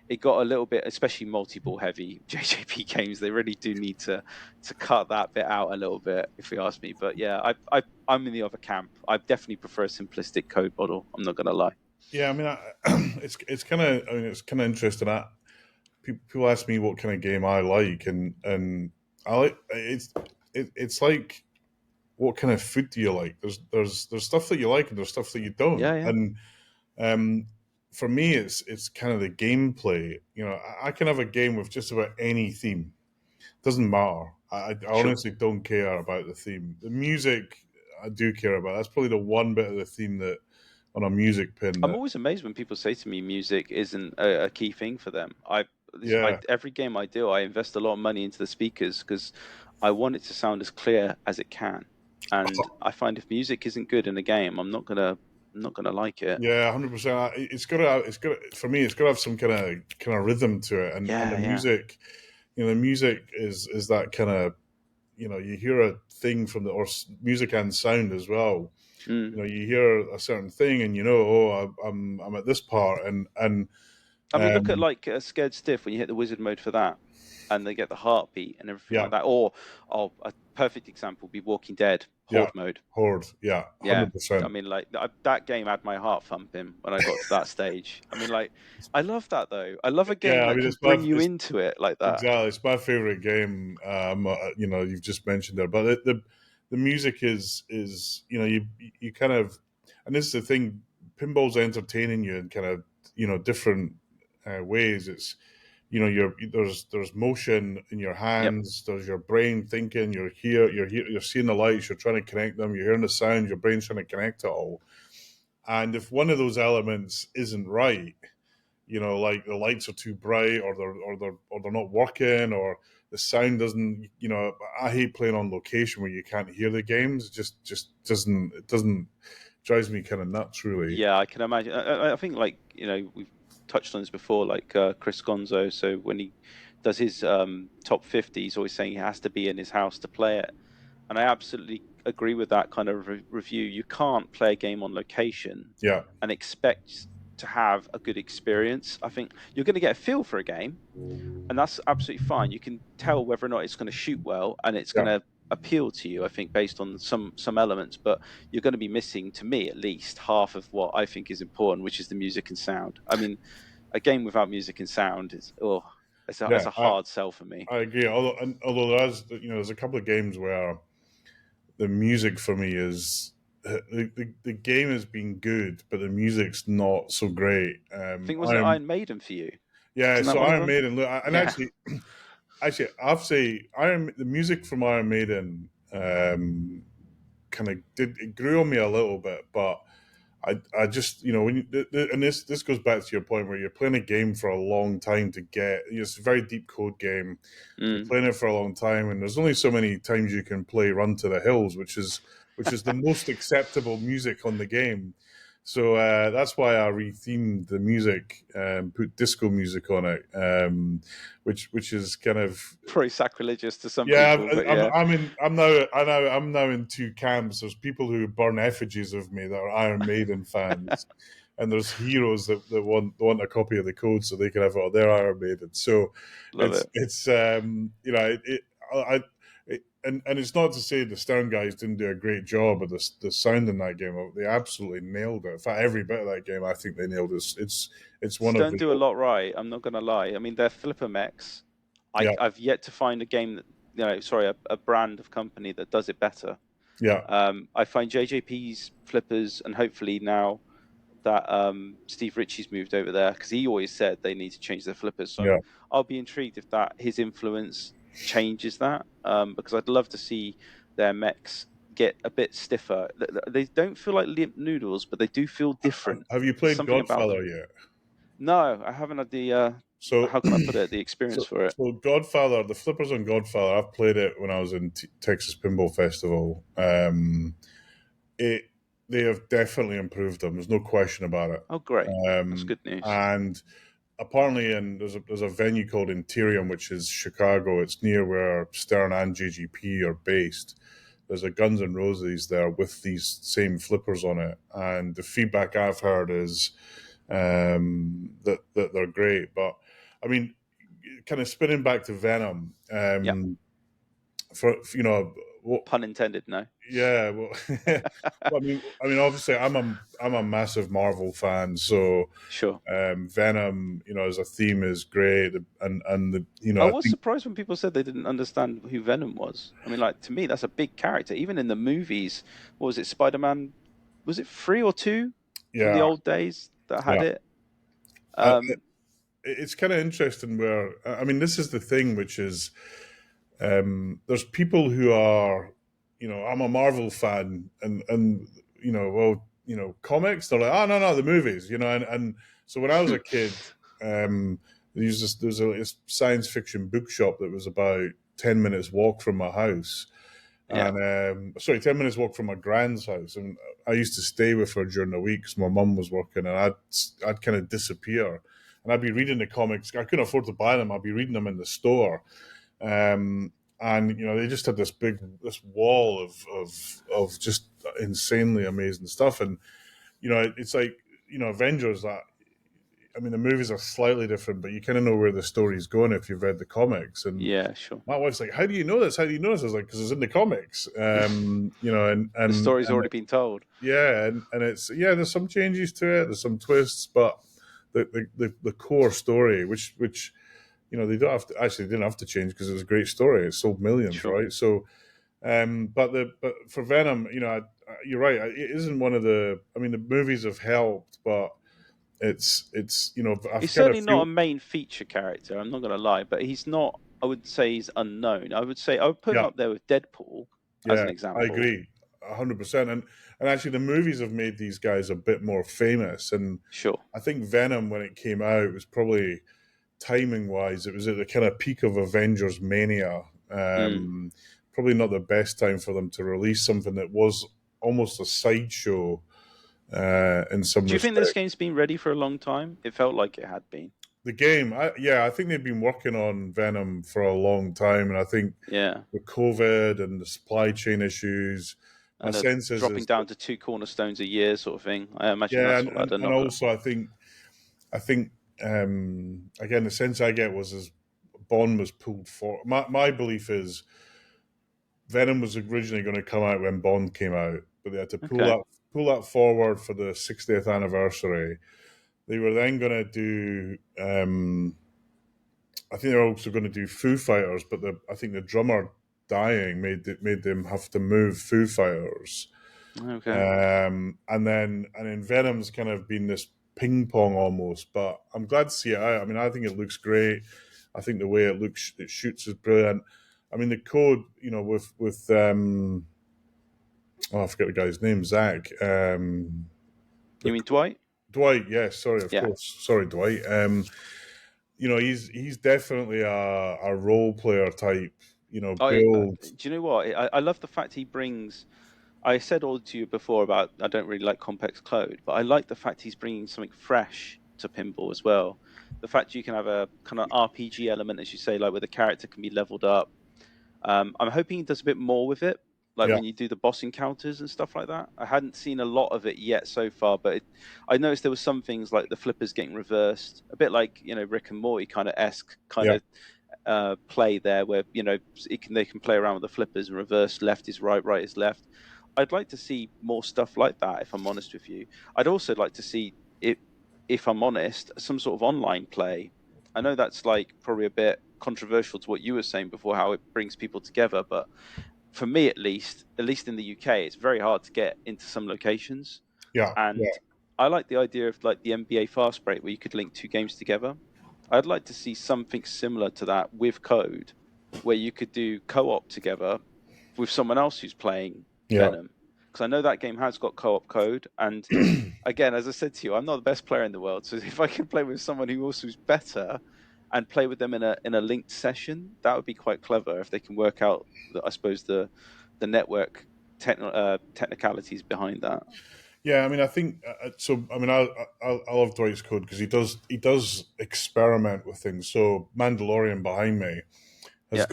It got a little bit, especially multi-ball heavy JJP games. They really do need to cut that bit out a little bit, if you ask me. But yeah, I'm in the other camp. I definitely prefer a simplistic code model. I'm not gonna lie. Yeah, I mean, it's kind of it's kind of interesting. People ask me what kind of game I like, and I like it's like what kind of food do you like? There's stuff that you like and there's stuff that you don't, Yeah, yeah, and um, for me, it's kind of the gameplay. You know, I can have a game with just about any theme. Doesn't matter. I sure. honestly don't care about the theme. The music, I do care about. That's probably the one bit of the theme that on a music pin I'm that always amazed when people say to me music isn't a key thing for them. yeah. Every game I do, I invest a lot of money into the speakers because I want it to sound as clear as it can. And I find if music isn't good in a game, I'm not gonna like it. Yeah, 100%. It's got for me. It's got to have some kind of rhythm to it, and the Yeah, yeah. music, the music is that kind of you hear a thing from music and sound as well. Mm. You hear a certain thing, and oh, I'm at this part, and I mean, look at um, like Scared Stiff when you hit the wizard mode for that, and they get the heartbeat and everything yeah, like that. Or, a perfect example would be Walking Dead yeah, Horde mode. horde, yeah, Yeah, hundred I percent. mean, like that game had my heart thumping when I got to that stage. I mean, like, I love that though. I love a game Yeah, I that mean can bring you into it like that. exactly. It's my favorite game. You've just mentioned there, but the music is you kind of, and this is the thing. Pinball's entertaining you in kind of different ways. It's there's motion in your Yep. hands. There's your brain thinking. You're seeing the lights. You're trying to connect them. You're hearing the sound. Your brain's trying to connect it all. And if one of those elements isn't right, like the lights are too bright, or they're not working, or the sound doesn't. I hate playing on location where you can't hear the games. It just doesn't drives me kind of nuts, really. Yeah, I can imagine. I think, like, we've touched on this before, like Chris Gonzo. So when he does his top 50, he's always saying he has to be in his house to play it. And I absolutely agree with that kind of review. You can't play a game on location Yeah, and expect to have a good experience. I think you're going to get a feel for a game, and that's absolutely fine. You can tell whether or not it's going to shoot well and it's going yeah, to appeal to you, I think, based on some elements, but you're going to be missing, to me at least, half of what I think is important, which is the music and sound. I mean, a game without music and sound is, it's yeah. a hard sell for me. I agree. Although there's a couple of games where the music for me is the game has been good, but the music's not so great. I think, wasn't it Iron Maiden for you? Yeah, Isn't that so one of Iron them? Maiden, and Yeah. actually, I have to say, the music from Iron Maiden kind of did it grew on me a little bit, but I just when and this goes back to your point where you're playing a game for a long time to get it's a very deep code game. You're Mm. playing it for a long time, and there's only so many times you can play Run to the Hills, which is the most acceptable music on the game. So that's why I rethemed the music, put disco music on it, which is kind of Probably sacrilegious to some yeah. people, but I'm yeah, I'm in I'm now I'm now in two camps. There's people who burn effigies of me that are Iron Maiden fans, and there's heroes that want a copy of the code so they can have it on their Iron Maiden. So love it. it's and it's not to say the Stern guys didn't do a great job of the sound in that game. They absolutely nailed it. In fact, every bit of that game, I think they nailed it. It's one of Stone the do a lot right. I'm not going to lie. I mean, they're flipper mechs. yeah, I've yet to find a game that, sorry, a brand of company that does it better. yeah, I find JJP's flippers, and hopefully now that Steve Ritchie's moved over there, because he always said they need to change their flippers. So yeah. I'll be intrigued if that his influence changes that, because I'd love to see their mechs get a bit stiffer. They don't feel like limp noodles, but they do feel different. Have you There's played something about Godfather them. yet? No, I haven't had the So, how can I put it? The experience so, for it. so Godfather, the flippers on Godfather, I've played it when I was in Texas Pinball Festival. It They have definitely improved them. There's no question about it. Oh, great. That's good news. And apparently, and there's a venue called Interium, which is Chicago. It's near where Stern and JGP are based. There's a Guns N' Roses there with these same flippers on it, and the feedback I've heard is that they're great. But I mean, kind of spinning back to Venom, Yeah. for what Pun intended, no. yeah, well, well, obviously, I'm a massive Marvel fan, so Sure. Venom, as a theme is great, and I I was think surprised when people said they didn't understand who Venom was. I mean, like, to me, that's a big character. Even in the movies, what was it, Spider-Man? Was it 3 or 2 from the yeah, old days that had yeah, it? I, Um, it's kind of interesting where this is the thing, which is there's people who are, I'm a Marvel fan, and comics. They're like, oh no, the movies, and so when I was a kid, there's a science fiction bookshop that was about 10 minutes walk from my house, yeah, and 10 minutes walk from my grand's house, and I used to stay with her during the week because my mum was working, and I'd kind of disappear, and I'd be reading the comics. I couldn't afford to buy them. I'd be reading them in the store, and they just had this wall of just insanely amazing stuff, and it's like Avengers. That the movies are slightly different, but you kind of know where the story's going if you've read the comics. And yeah, sure. my wife's like, "How do you know this? How do you know this?" I was like, "Because it's in the comics." The story's already been told. Yeah, and it's there's some changes to it, there's some twists, but the core story, which they don't have to actually they didn't have to change because it was a great story. It sold millions, Sure. right? So, but for Venom, you're right. It isn't one of the. I mean, the movies have helped, but it's I've He's kind of certainly not feel a main feature character, I'm not going to lie, but he's not, I would say he's unknown. I would say I would put him yeah, up there with Deadpool as yeah, an I example. agree. 100%, and actually, the movies have made these guys a bit more famous. And Sure. I think Venom, when it came out, was probably timing wise, it was at the kind of peak of Avengers mania. Mm. Probably not the best time for them to release something that was almost a sideshow in some Do you think this respect. game's been ready for a long time? It felt like it had been. The game, I think they've been working on Venom for a long time, and I think Yeah, with COVID and the supply chain issues, my and sense dropping is that, down to 2 cornerstones a year, sort of thing. I imagine yeah, that's what had a and knock. also I think again the sense I get was as Bond was pulled for. My belief is Venom was originally going to come out when Bond came out, but they had to Okay, pull that forward for the 60th anniversary. They were then going to do. I think they're also going to do Foo Fighters, but I think the drummer dying made them have to move Foo Fighters. okay. And then Venom's kind of been this ping pong almost, but I'm glad to see it out. I mean, I think it looks great. I think the way it shoots is brilliant. I mean, the code, with I forget the guy's name, Zach. You The mean Dwight? Dwight, yes, sorry, of Yeah. course, sorry, Dwight. He's definitely a role player type. Build. Do you know what? I love the fact he brings. I said all to you before about I don't really like complex code, but I like the fact he's bringing something fresh to pinball as well. The fact you can have a kind of RPG element, as you say, like where the character can be leveled up. I'm hoping he does a bit more with it, like Yeah, when you do the boss encounters and stuff like that. I hadn't seen a lot of it yet so far, but I noticed there was some things like the flippers getting reversed, a bit like Rick and Morty kind of esque kind yeah, of play there, where they can play around with the flippers and reverse left is right, right is left. I'd like to see more stuff like that, if I'm honest with you. I'd also like to see it, if I'm honest, some sort of online play. I know that's like probably a bit controversial to what you were saying before, how it brings people together, but for me at least in the UK, it's very hard to get into some locations. yeah, yeah, And I like the idea of like the NBA fast break where you could link two games together. I'd like to see something similar to that with code, where you could do co-op together with someone else who's playing yeah. Venom. Because I know that game has got co-op code. And again, as I said to you, I'm not the best player in the world. So if I can play with someone who also is better and play with them in a linked session, that would be quite clever if they can work out I suppose the network technicalities behind that. Yeah, I mean, I think so. I mean, I love Dwight's code because he does experiment with things. So Mandalorian behind me Yeah,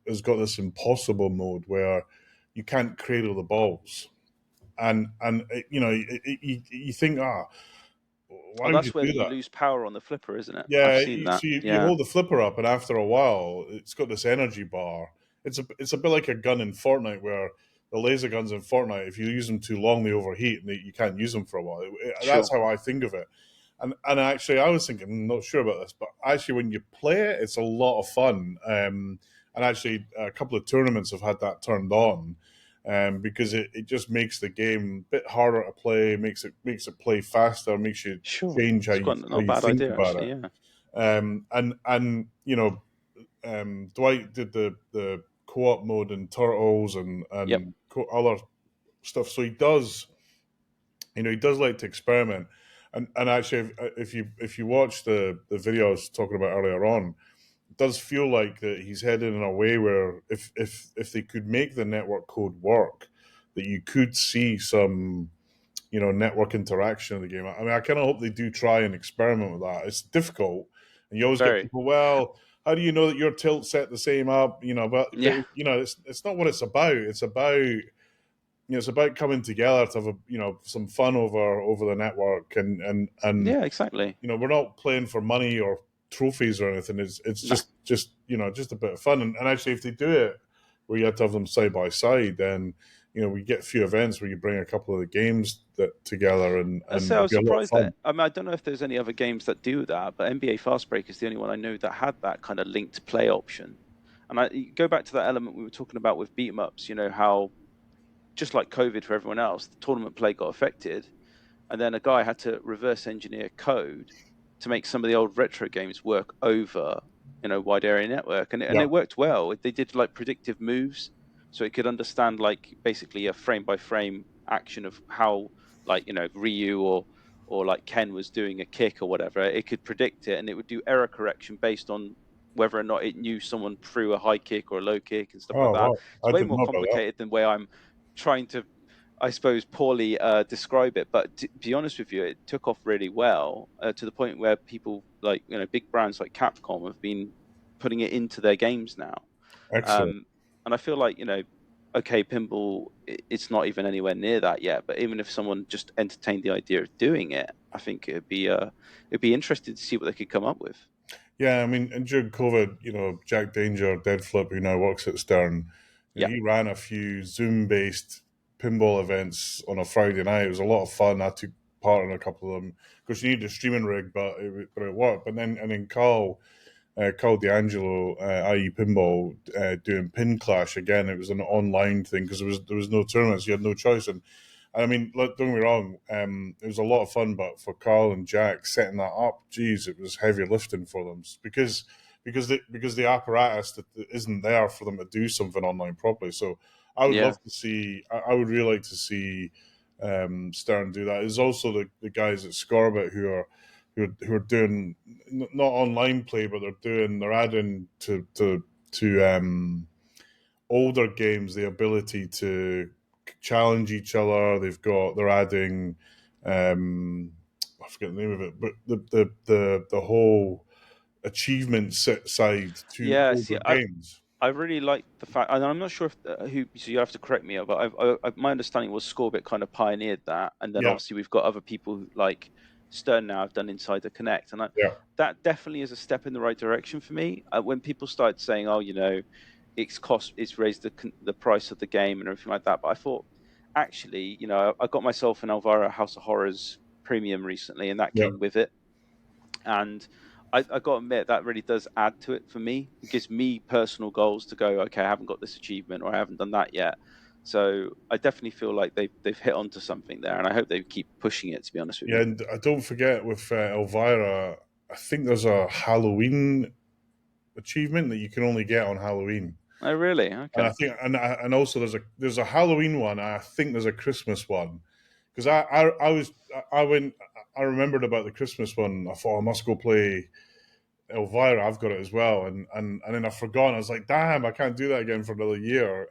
has got this impossible mode where you can't cradle the balls, and you think, oh, why would you that's where do you that? lose power on the flipper, isn't it? I've Yeah, seen that. you Yeah, hold the flipper up, and after a while, it's got this energy bar. It's a bit like a gun in Fortnite, where the laser guns in Fortnite, if you use them too long, they overheat and you can't use them for a while. That's sure, how I think of it. And actually, I was thinking, I'm not sure about this, but actually, when you play it, it's a lot of fun. And actually, a couple of tournaments have had that turned on. Because it just makes the game a bit harder to play, makes it play faster, makes you sure. change It's quite how not a you bad think idea, about actually. it. Yeah. Dwight did the co-op mode in Turtles Yep. and other stuff. So he does like to experiment. And actually, if you watch the video I was talking about earlier on, it does feel like that he's headed in a way where if they could make the network code work, that you could see some network interaction in the game. I mean, I kind of hope they do try and experiment with that. It's difficult, and you always get Very. people. Well, how do you know that your tilt set the same up? But Yeah. it's not what it's about. It's about coming together to have some fun over the network, and Yeah. Exactly. we're not playing for money or trophies or anything. It's No. just a bit of fun. And actually, if they do it where you have to have them side by side, then we get a few events where you bring a couple of the games together, I and say I it'd was be a lot of surprised fun. that. I mean, I don't know if there's any other games that do that, but NBA Fast Break is the only one I know that had that kind of linked play option. And you go back to that element we were talking about with beat 'em ups. How just like COVID for everyone else, the tournament play got affected, and then a guy had to reverse engineer code to make some of the old retro games work over wide area network, and Yeah. it worked well. They did like predictive moves, so it could understand like basically a frame by frame action of how like Ryu or like Ken was doing a kick or whatever. It could predict it, and it would do error correction based on whether or not it knew someone threw a high kick or a low kick and stuff like Oh that. wow, It's I way didn't more know about that. complicated than where I'm trying to I suppose, poorly describe it, but to be honest with you, it took off really well to the point where people like, big brands like Capcom have been putting it into their games now. Excellent. And I feel like, okay, pinball, it's not even anywhere near that yet, but even if someone just entertained the idea of doing it, I think it'd be interesting to see what they could come up with. Yeah, I mean, and during COVID, Jack Danger, Dead Flip, who now works at Stern, Yeah. he ran a few Zoom-based pinball events on a Friday night. It was a lot of fun. I took part in a couple of them because you need a streaming rig, but it worked. And then Carl D'Angelo, i.e. Pinball, doing Pin Clash again. It was an online thing because there was no tournaments. You had no choice, and I mean, don't get me wrong, it was a lot of fun, but for Carl and Jack setting that up, geez, it was heavy lifting for them because the apparatus that isn't there for them to do something online properly. So I would Yeah. love to see. I would really like to see Stern do that. There's also the guys at Scorbit who are doing not online play, but they're adding to older games the ability to challenge each other. They're adding I forget the name of it, but the whole achievement side to Yeah. See, older games. I really like the fact, and I'm not sure if who, so you have to correct me, but my understanding was Scorbit kind of pioneered that, and then Yeah, obviously we've got other people like Stern now have done Inside the Connect, and yeah, that definitely is a step in the right direction for me. When people started saying, "Oh, it's raised the price of the game and everything like that," but I thought actually, I got myself an Elvira House of Horrors premium recently, and that yeah. came with it, and I got to admit that really does add to it for me. It gives me personal goals to go, okay, I haven't got this achievement or I haven't done that yet. So I definitely feel like they've hit onto something there, and I hope they keep pushing it. To be honest with Yeah, you. and I don't forget with Elvira, I think there's a Halloween achievement that you can only get on Halloween. Oh, really? And I Okay. think, and also there's a Halloween one. And I think there's a Christmas one because I went. I remembered about the Christmas one. I thought I must go play Elvira. I've got it as well, and then I forgot. I was like, damn, I can't do that again for another year.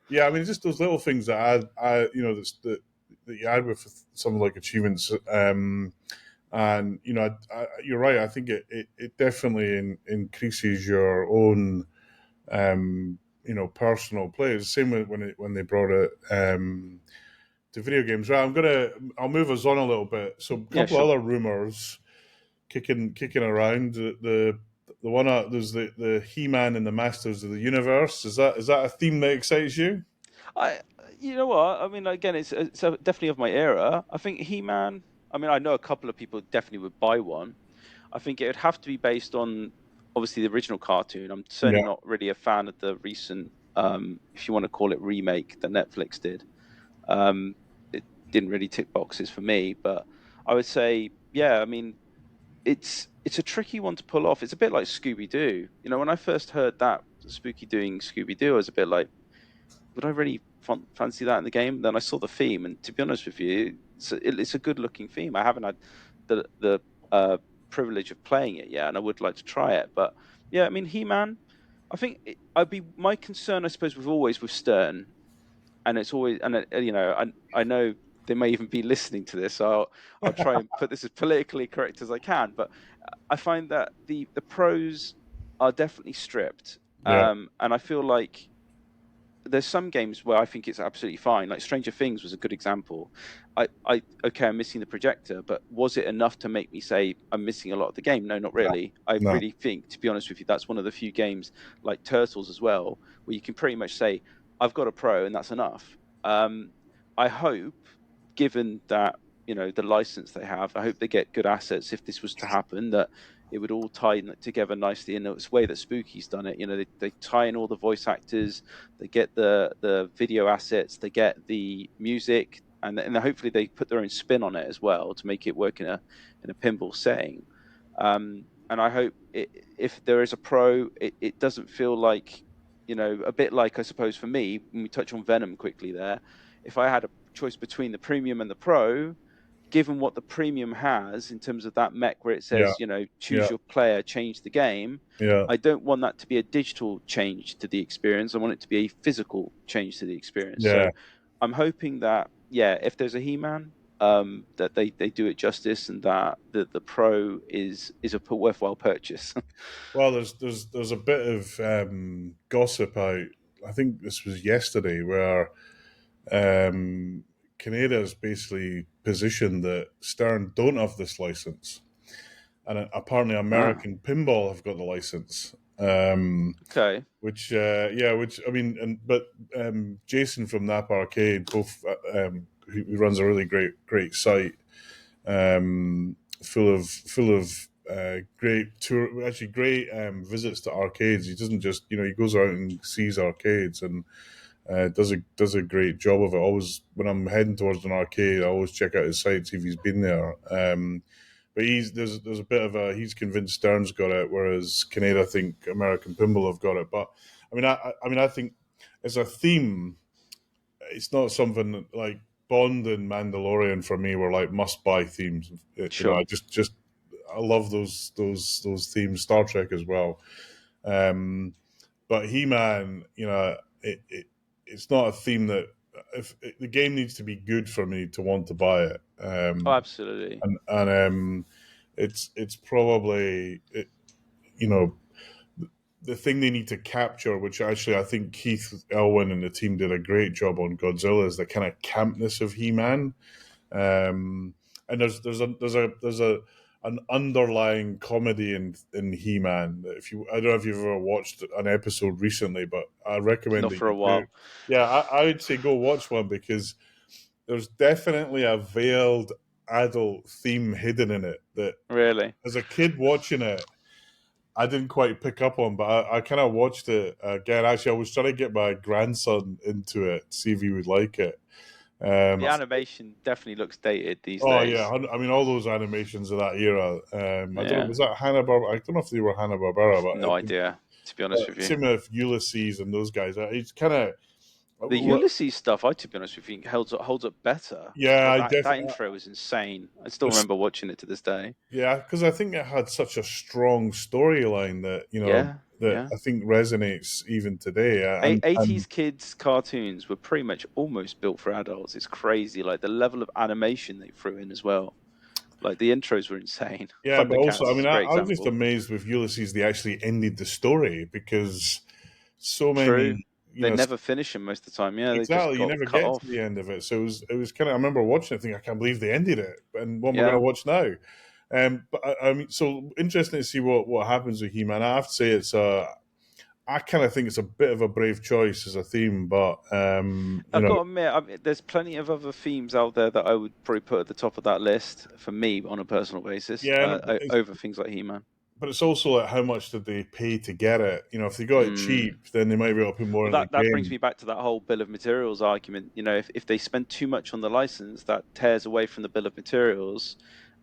Yeah, I mean, just those little things that that you add with some like achievements. And you're right. I think it definitely increases your own personal play. It's the same when they brought it to video games. Right, I'll move us on a little bit. So a Yeah, couple sure. other rumors kicking around. The one there's the He-Man and the Masters of the Universe. Is that a theme that excites you? I, you know what? I mean, again, it's definitely of my era. I think He-Man. I mean, I know a couple of people definitely would buy one. I think it would have to be based on obviously the original cartoon. I'm certainly Yeah, not really a fan of the recent, if you want to call it remake that Netflix did. It didn't really tick boxes for me, but I would say, yeah, I mean, it's a tricky one to pull off. It's a bit like Scooby Doo. When I first heard that Spooky doing Scooby Doo, I was a bit like, would I really fancy that in the game? Then I saw the theme, and to be honest with you, it's a good looking theme. I haven't had the privilege of playing it yet, and I would like to try it. But yeah, I mean, He Man. I think I'd be my concern, I suppose, with always with Stern, and it's always, and I know they may even be listening to this, so I'll try and put this as politically correct as I can. But I find that the pros are definitely stripped, yeah, and I feel like there's some games where I think it's absolutely fine. Like Stranger Things was a good example. Okay, I'm missing the projector, but was it enough to make me say I'm missing a lot of the game? No, not no, really. I no, really think, to be honest with you, that's one of the few games like Turtles as well, where you can pretty much say I've got a pro and that's enough. I hope, given that the license they have, I hope they get good assets if this was to happen. That it would all tie together nicely in the way that Spooky's done it. They tie in all the voice actors, they get the video assets, they get the music, and hopefully they put their own spin on it as well to make it work in a pinball setting. And I hope if there is a pro, it doesn't feel like a bit like, I suppose, for me, when we touch on Venom quickly there, if I had a choice between the premium and the pro, given what the premium has in terms of that mech where it yeah, says, choose yeah, your player, change the game, yeah, I don't want that to be a digital change to the experience. I want it to be a physical change to the experience. So yeah. I'm hoping that, yeah, if there's a He-Man, that they do it justice, and that the Pro is a worthwhile purchase. Well, there's a bit of gossip out. I think this was yesterday where um, Canada's basically positioned that Stern don't have this license, and apparently Ah, American Pinball have got the license. okay. Which I mean, Jason from Napa Arcade, both who runs a really great site, full of great tour, actually great visits to arcades. He doesn't just he goes out and sees arcades and does a great job of it. Always when I'm heading towards an arcade, I always check out his site, see if he's been there. But there's a bit of a he's convinced Stern's got it, whereas Canada think American Pinball have got it. But I think as a theme, it's not something like Bond and Mandalorian for me were like must buy themes. I Sure. just I love those themes. Star Trek as well. Um, but He Man, it's not a theme that the game needs to be good for me to want to buy it. Oh, absolutely. And it's probably you know the thing they need to capture, which actually I think Keith Elwin and the team did a great job on Godzilla, is the kind of campness of He Man. Um, and there's a an underlying comedy in He Man. If you, I don't know if you've ever watched an episode recently, but I recommend Not that for you a do. while. Yeah, I would say go watch one because there's definitely a veiled adult theme hidden in it that Really. as a kid watching it, I didn't quite pick up on, but I kind of watched it again. Actually, I was trying to get my grandson into it, see if he would like it. The animation definitely looks dated these Oh yeah, days. I mean all those animations of that era. I don't know, Yeah. was that Hanna Barbera? I don't know if they were Hanna Barbera, No idea, to be honest with you. same with Ulysses and those guys. It's kind of The Ulysses stuff, to be honest with you, holds up better. yeah, Like I that definitely intro was insane. I still remember watching it to this day. yeah, because I think it had such a strong storyline that Yeah, that yeah. I think resonates even today. And 80s kids cartoons were pretty much almost built for adults. It's crazy, like the level of animation they threw in as well. Like the intros were insane. yeah, but also Thundercats I is mean a great I was just example. amazed with Ulysses they actually ended the story because so True. many They never finish them most of the time. Yeah, they just exactly. You got never cut get to off. the end of it, so it was kind of. I remember watching it, thinking, I can't believe they ended it, and what am I going to Yeah. watch now? But I mean, so interesting to see what happens with He Man. I have to say, I kind of think it's a bit of a brave choice as a theme, but I've got to admit, there's plenty of other themes out there that I would probably put at the top of that list for me on a personal basis, yeah, and over things like He-Man. but it's also like how much did they pay to get it? If they got it Mm. cheap, then they might be able to put more Well, in the that brings game. me back to that whole bill of materials argument. If they spend too much on the license, that tears away from the bill of materials,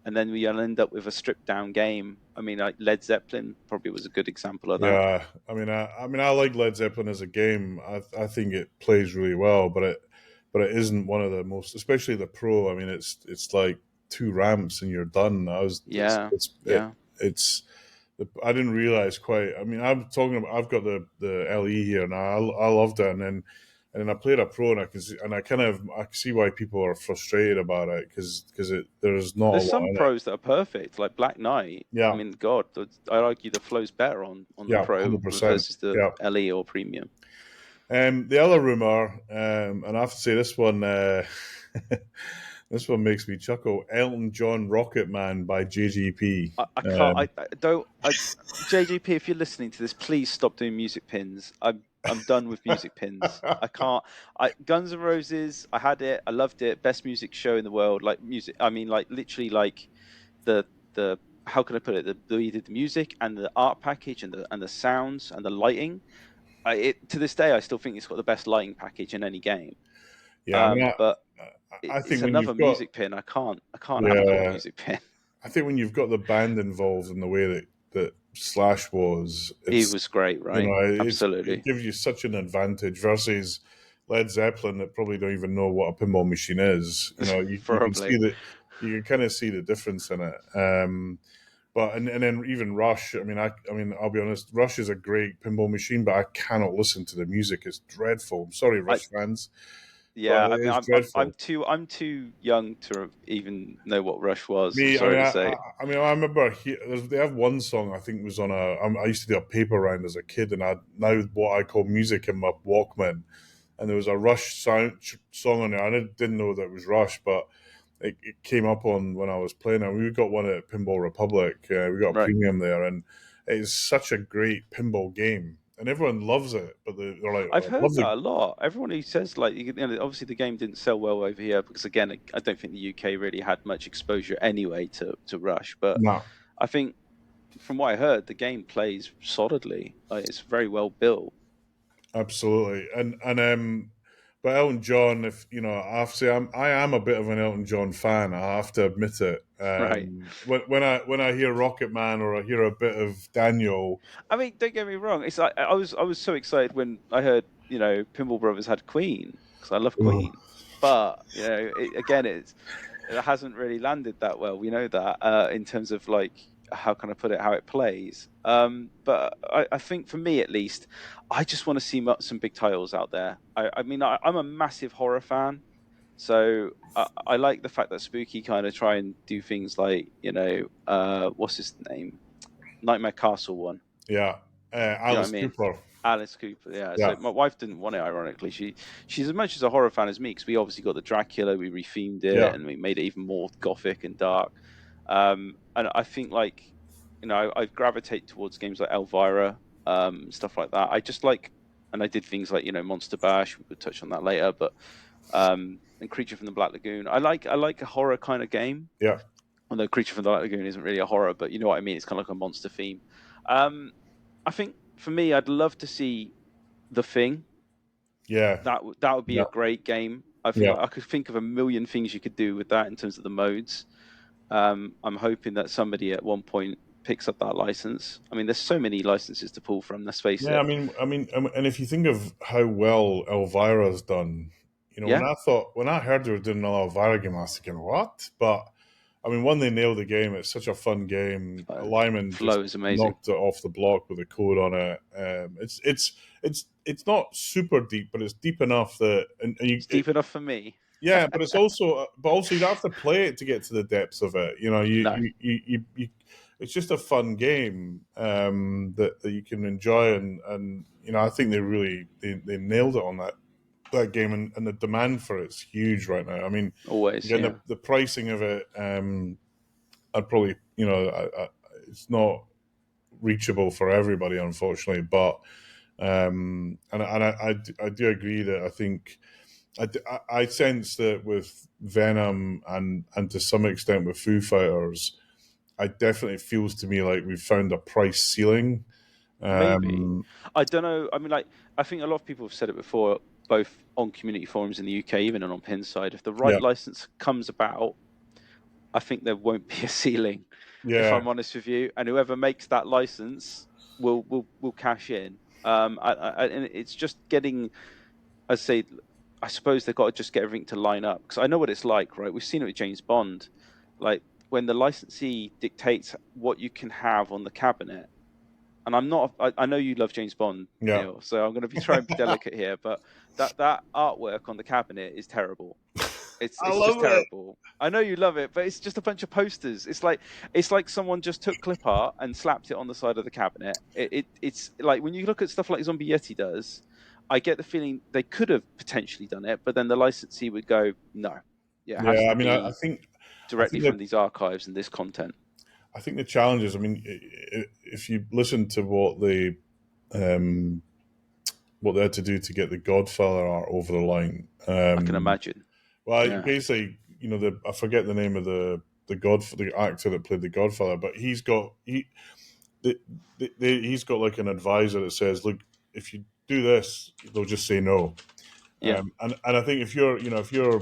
and then we'll end up with a stripped down game. I mean, like Led Zeppelin probably was a good example of that. Yeah, I like Led Zeppelin as a game. I think it plays really well, but it isn't one of the most, especially the Pro. I mean, it's like two ramps and you're done. Yeah, yeah. I didn't realize quite. I mean, I'm talking about. I've got the LE here now. I loved it, and then I played a Pro, and I can see, and I can see why people are frustrated about it because there's not a There's lot some in it. pros that are perfect, like Black Knight. I Yeah, mean, God, I argue the flow's better on the yeah, Pro 100%. versus the Yeah. LE or Premium. The other rumor, and I have to say this one, this one makes me chuckle. Elton John Rocket Man by JGP. I can't. I don't. JGP, if you're listening to this, please stop doing music pins. I'm done with music pins. I can't. Guns N' Roses. I had it. I loved it. Best music show in the world. Like music. I mean, like literally, like the how can I put it? The way you did the music and the art package and the sounds and the lighting. To this day, I still think it's got the best lighting package in any game. Yeah, I mean, But I it's think when another you've got music pin. I can't have another yeah, music pin. I think when you've got the band involved in the way that Slash was, He it's was great, right? it Absolutely. gives you such an advantage versus Led Zeppelin that probably don't even know what a pinball machine is. You can see Probably. that you can kind of see the difference in it. But and then even Rush. I mean, I'll be honest. Rush is a great pinball machine, but I cannot listen to the music. It's dreadful. I'm sorry, I Rush fans. Yeah, but I it mean, is I'm dreadful. too young to even know what Rush was. I'm Me, I sorry mean, to say. I mean, I remember they have one song I think was on I used to do a paper round as a kid, and I now what I call music in my Walkman, and there was a song on there. I didn't know that it was Rush, but it came up on when I was playing, and we got one at Pinball Republic. We got a Right. premium there, and it is such a great pinball game, and everyone loves it. But they're like, I've oh, I heard love the that a lot. Everyone who says like, obviously the game didn't sell well over here because again, I don't think the UK really had much exposure anyway to Rush. But no. I think from what I heard, the game plays solidly. Like it's very well built. Absolutely, but Elton John, if you know, I have to say I am a bit of an Elton John fan. I have to admit it. Right. When I hear Rocket Man or I hear a bit of Daniel, I mean, don't get me wrong. It's like I was so excited when I heard Pinball Brothers had Queen because I love oh, Queen, but again it hasn't really landed that well. We know that in terms of like how can I put it, how it plays. But I think for me at least, I just want to see some big titles out there. I mean, I'm a massive horror fan, so I like the fact that Spooky kind of try and do things like what's his name, Nightmare Castle one. yeah, Do you know what Alice I mean? Cooper, Alice Cooper, yeah. yeah, So my wife didn't want it. Ironically, she's as much as a horror fan as me because we obviously got the Dracula, we rethemed yeah, it, and we made it even more gothic and dark. And I think like I gravitate towards games like Elvira, stuff like that. I just like, and I did things like Monster Bash. We could touch on that later, but and Creature from the Black Lagoon. I like a horror kind of game. yeah, Although Creature from the Black Lagoon isn't really a horror, but you know what I mean. It's kind of like a monster theme. Um, I think for me, I'd love to see The Thing. yeah, That would be yeah, a great game. I think yeah. I could think of a million things you could do with that in terms of the modes. I'm hoping that somebody at one point picks up that license. I mean, there's so many licenses to pull from. Let's face Yeah, it. and if you think of how well Elvira's done, you know, Yeah, when I heard they were doing another Elvira game, I was thinking, what? But I mean, when they nailed the game, it's such a fun game. Lyman just Flow is amazing. knocked it off the block with a code on it. It's not super deep, but it's deep enough that It's deep enough for me. yeah, but but also you don't have to play it to get to the depths of it. You know, No, it's just a fun game that you can enjoy, and you know, I think they nailed it on that game, and the demand for it's huge right now. I mean, always. again, Yeah, the pricing of it, I'd probably it's not reachable for everybody, unfortunately, but I do agree that I think. I sense that with Venom and to some extent with Foo Fighters, I definitely feels to me like we've found a price ceiling. maybe. Um, I don't know. I mean, like, I think a lot of people have said it before, both on community forums in the UK, even and on Pinside. If the right yeah, license comes about, I think there won't be a ceiling, if yeah, I'm honest with you. And whoever makes that license will cash in. And it's just getting, I say, I suppose they've got to just get everything to line up because I know what it's like, right? We've seen it with James Bond, like when the licensee dictates what you can have on the cabinet. And I'm not. I know you love James Bond, yeah. Neil, so I'm going to be trying to be delicate here. But that artwork on the cabinet is terrible. I It's just love it. terrible. I know you love it, but it's just a bunch of posters. It's like someone just took clip art and slapped it on the side of the cabinet. It's like when you look at stuff like Zombie Yeti does, I get the feeling they could have potentially done it, but then the licensee would go, no, yeah, it has Yeah, to I mean, be I directly think that from these archives and this content. I think the challenge is, I mean, if you listen to um, what they had to do to get the Godfather art over the line, I can imagine. well, Yeah, basically, you know, I forget the name of the actor that played the Godfather, but the, he's got like an advisor that says, look, if you do this, they'll just say no. yeah, And I think if you're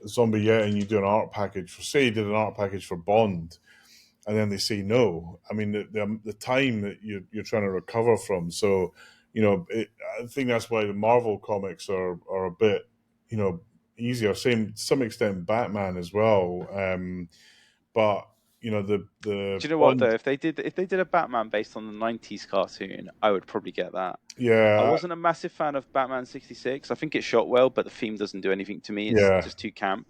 Zombie Yet and you do an art package for, say, you did an art package for Bond, and then they say no. I mean, the time that you're trying to recover from. So, I think that's why the Marvel comics are a bit, you know, easier. Same to some extent, Batman as well. But the Do you know what Bond. though? If they did a Batman based on the '90s cartoon, I would probably get that. I Yeah, wasn't a massive fan of Batman '66. I think it shot well, but the theme doesn't do anything to me. It's yeah, just too camp.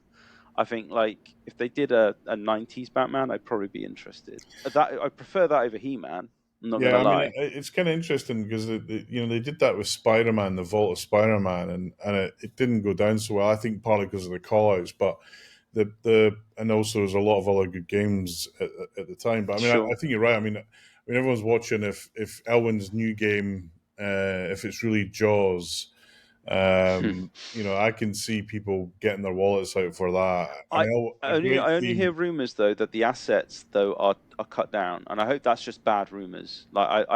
I think like if they did a '90s Batman, I'd probably be interested. I prefer that over He-Man. I'm not yeah. gonna I mean, lie. it's kind of interesting because they did that with Spider-Man, the Vault of Spider-Man, and it didn't go down so well. I think partly because of the call-outs, but and also there's a lot of other good games at the time. But I mean, I Sure. think you're right. I mean, everyone's watching if Elwyn's new game, if it's really Jaws. I can see people getting their wallets out for that. And I a great I only hear theme. rumors though that the assets though are cut down, and I hope that's just bad rumors. Like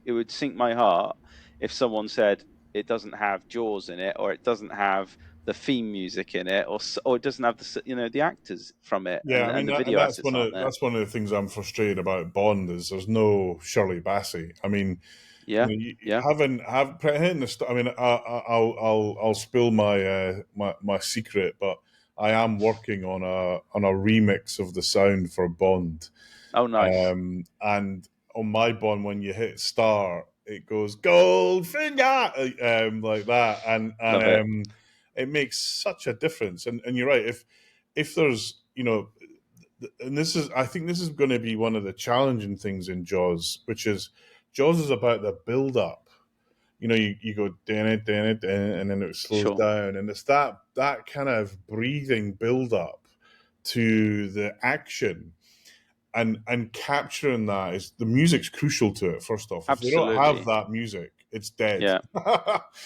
it would sink my heart if someone said it doesn't have Jaws in it, or it doesn't have the theme music in it, or it doesn't have the actors from it, Yeah, I and mean, the and video that's assets aren't there. that's one of the things I'm frustrated about Bond is there's no Shirley Bassey. I mean, Yeah, yeah, having have hitting the. I mean, I'll spill my secret, but I am working on a remix of the sound for Bond. oh nice, And on my Bond, when you hit start, it goes Goldfinger, like that, and love it. it makes such a difference. And you're right. If there's and I think this is going to be one of the challenging things in Jaws, which is Jaws is about the build up. You go dan it, and then it slows Sure, down, and it's that kind of breathing build up to the action, and capturing that is the music's crucial to it. First off, if they don't have absolutely. that music, it's dead. Yeah,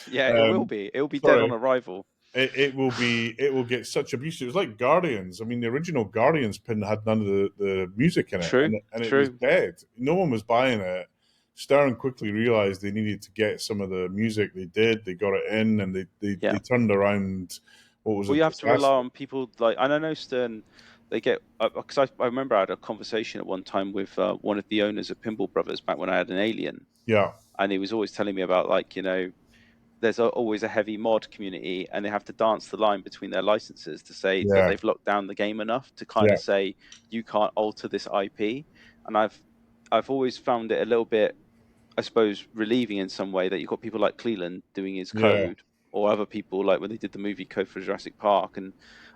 yeah. It will um, be. It will be dead sorry, on arrival. it will get such abuse. It was like Guardians. I mean, the original Guardians pin had none of the music in it, True, and it was true. dead. No one was buying it. Stern quickly realized they needed to get some of the music. They did. They got it in, and Yeah. they turned around what was a Well, you have to rely disaster. on people like, and I know Stern. They get because I remember I had a conversation at one time with one of the owners of Pinball Brothers back when I had an Alien, Yeah, and he was always telling me about like there's always a heavy mod community, and they have to dance the line between their licenses to say that yeah, they've locked down the game enough to kind yeah, of say you can't alter this IP, and I've always found it a little bit, I suppose, relieving in some way that you've got people like Cleland doing his yeah, code, or other people like when they did the movie code for Jurassic Park, and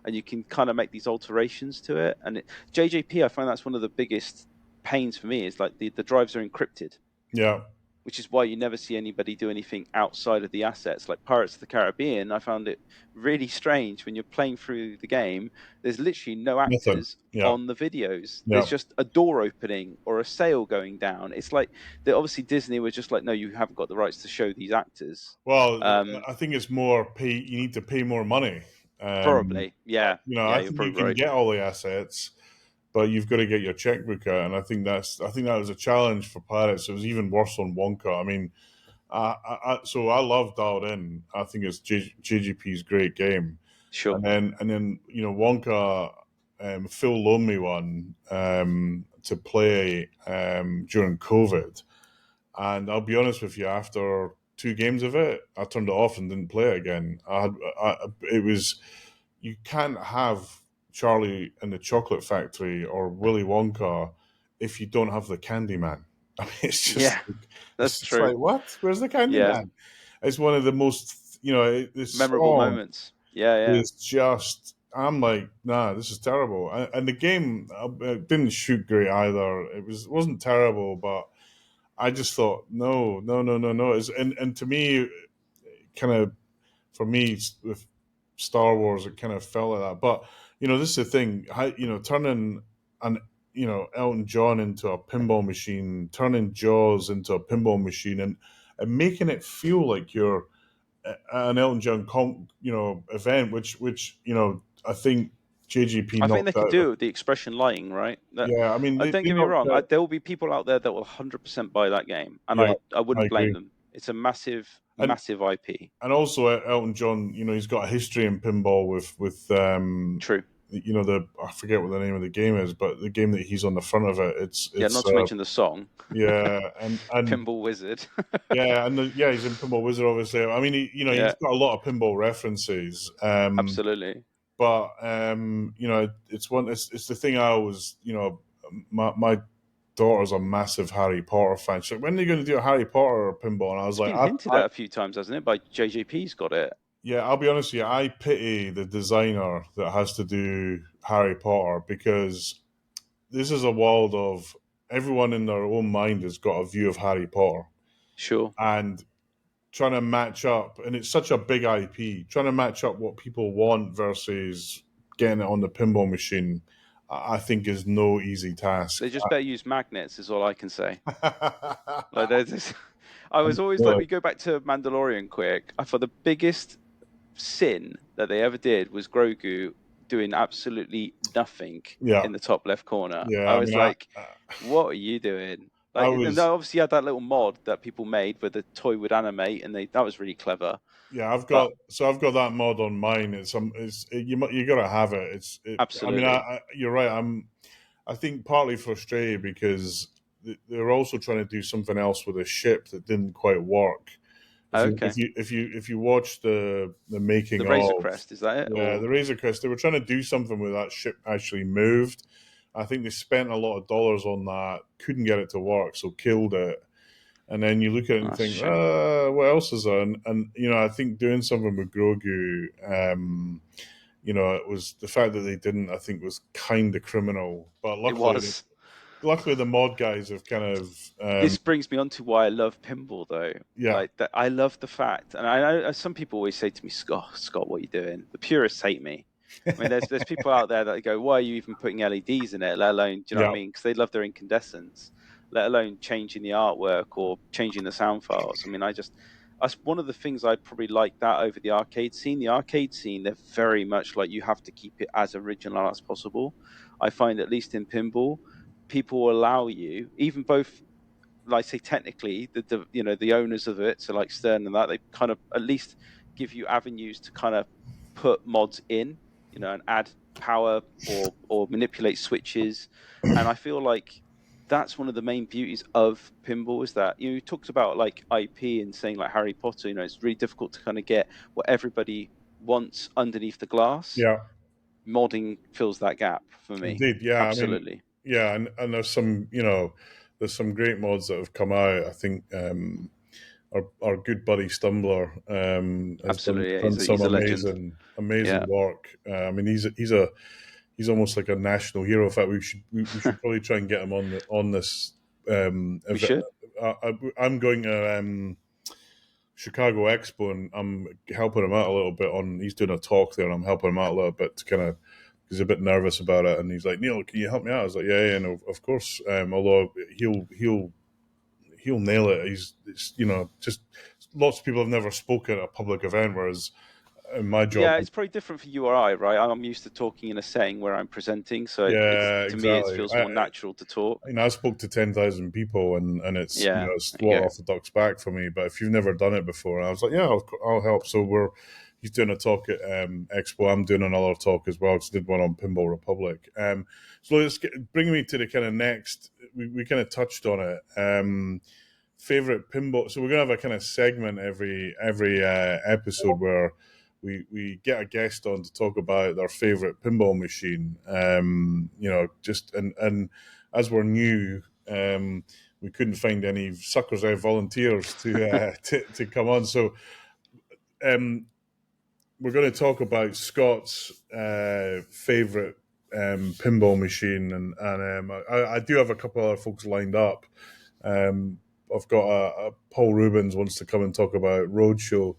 you can kind of make these alterations to it. And JJP, I find that's one of the biggest pains for me is like the drives are encrypted, yeah. which is why you never see anybody do anything outside of the assets. Like Pirates of the Caribbean, I found it really strange when you're playing through the game. There's literally no Nothing. actors Yeah, on the videos. There's yeah. just a door opening or a sail going down. It's like that. Obviously, Disney was just like, no, you haven't got the rights to show these actors. Well, Um, I think it's more pay. You need to pay more money. Probably, yeah, yeah, I you're think you probably can right. get all the assets, but you've got to get your checkbook out. And I think that was a challenge for Pirates. It was even worse on Wonka. I mean, so I love Dialed In. I think it's JGP's great game. Sure. And then Wonka, Phil loaned me one to play during COVID. And I'll be honest with you, after two games of it, I turned it off and didn't play it again. It was, you can't have Charlie and the Chocolate Factory or Willy Wonka if you don't have the Candyman. I mean, Yeah, it's that's just true. like, what? Where's the Yeah, Candyman? It's one of the most, this memorable song moments. Yeah, yeah. is just. I'm like, nah, this is terrible. And the game it didn't shoot great either. Wasn't terrible, but I just thought, no, no, no, no, no. And to me, kind of for me with Star Wars, it kind of felt like that. But this is the thing. Turning an Elton John into a pinball machine, turning Jaws into a pinball machine, and making it feel like you're an Elton John event, which I think JGP I think they knocked could out. do it with the expression lighting, right? Yeah, I mean Don't they get me knocked wrong. out. There will be people out there that will 100% buy that game, and Yeah, I I wouldn't blame agree. them. It's a massive, And massive IP. and also Elton John, he's got a history in pinball with True. the I forget what the name of the game is, but the game that he's on the front of it, Yeah, it's not to mention the song, yeah, and Pinball Wizard. yeah, yeah, he's in Pinball Wizard, obviously. I mean, he's Yeah, got a lot of pinball references, absolutely. but it's the thing I always my daughter's a massive Harry Potter fan. She's like, when are you going to do a Harry Potter pinball? And I was It's like, been hinted at a few times, hasn't it? By JJP's got it. yeah, I'll be honest with you. I pity the designer that has to do Harry Potter because this is a world of everyone in their own mind has got a view of Harry Potter, Sure. and trying to match up, and it's such a big IP, trying to match up what people want versus getting it on the pinball machine, I think is no easy task. They just better use magnets, is all I can say. Like there's this, I was always like, Absolutely. we go back to Mandalorian quick. I thought the biggest sin that they ever did was Grogu doing absolutely nothing Yeah, in the top left corner. yeah. I I was mean, like, what are you doing? I Like, and then was, obviously you had that little mod that people made where the toy would animate, and that was really clever. yeah. But I've got that mod on mine. You gotta have it. I mean, absolutely, you're right. I think partly frustrated because they're also trying to do something else with a ship that didn't quite work. okay. If you watch the The making Razor of, Crest, is that it? yeah, Or the Razor Crest, they were trying to do something with that ship actually moved. I think they spent a lot of dollars on that, couldn't get it to work, so killed it. And then you look at it and that's a think, shame. what else is there? And I think doing something with Grogu, it was the fact that they didn't. I think was kind of criminal. But It was. luckily the mod guys have kind of, This brings me on to why I love pinball, though. yeah, Like that, I love the fact, and I know some people always say to me, Scott, what are you doing?" The purists hate me. I mean, there's people out there that go, "Why are you even putting LEDs in it? Let alone, do you know what I yeah, mean? Because they love their incandescents, let alone changing the artwork or changing the sound files." I mean, that's one of the things I probably like that over the arcade scene. The arcade scene, they're very much like you have to keep it as original as possible. I find, at least in pinball, people will allow you, even both, like say technically the owners of it, so like Stern and that, they kind of at least give you avenues to kind of put mods in, and add power or manipulate switches. And I feel like that's one of the main beauties of pinball, is that you talked about like IP and saying like Harry Potter, it's really difficult to kind of get what everybody wants underneath the glass. yeah. Modding fills that gap for me. Indeed, yeah. I mean, Absolutely. yeah, and there's some great mods that have come out. I think our good buddy Stumbler has Absolutely, yeah, done some he's a legend. amazing Yeah, work. I mean, he's almost like a national hero. In fact, we should probably try and get him on this we event. should. I'm going to Chicago Expo, and I'm helping him out a little bit on. He's doing a talk there, and I'm helping him out a little bit to kind of. He's a bit nervous about it, and he's like, "Neil, can you help me out?" I was like, "Yeah, yeah, no, of course." Although he'll nail it. It's, just lots of people have never spoken at a public event, whereas in my job, Yeah, it's probably different for you or I, right? I'm used to talking in a setting where I'm presenting, so it's, yeah, to me it exactly. feels more natural to talk. I spoke to 10,000 people, and it's Yeah, it's there you water go. off the duck's back for me. But if you've never done it before, I was like, yeah, I'll help. So he's doing a talk at Expo. I'm doing another talk as well. Just did one on Pinball Republic. So bring me to the kind of next. We kind of touched on it. Favorite pinball. So we're gonna have a kind of segment every episode where we get a guest on to talk about their favorite pinball machine. Just and as we're new, we couldn't find any suckers out volunteers to come on. So um, we're going to talk about Scott's favorite pinball machine, and I do have a couple other folks lined up. Um, I've got a Paul Rubens wants to come and talk about Roadshow.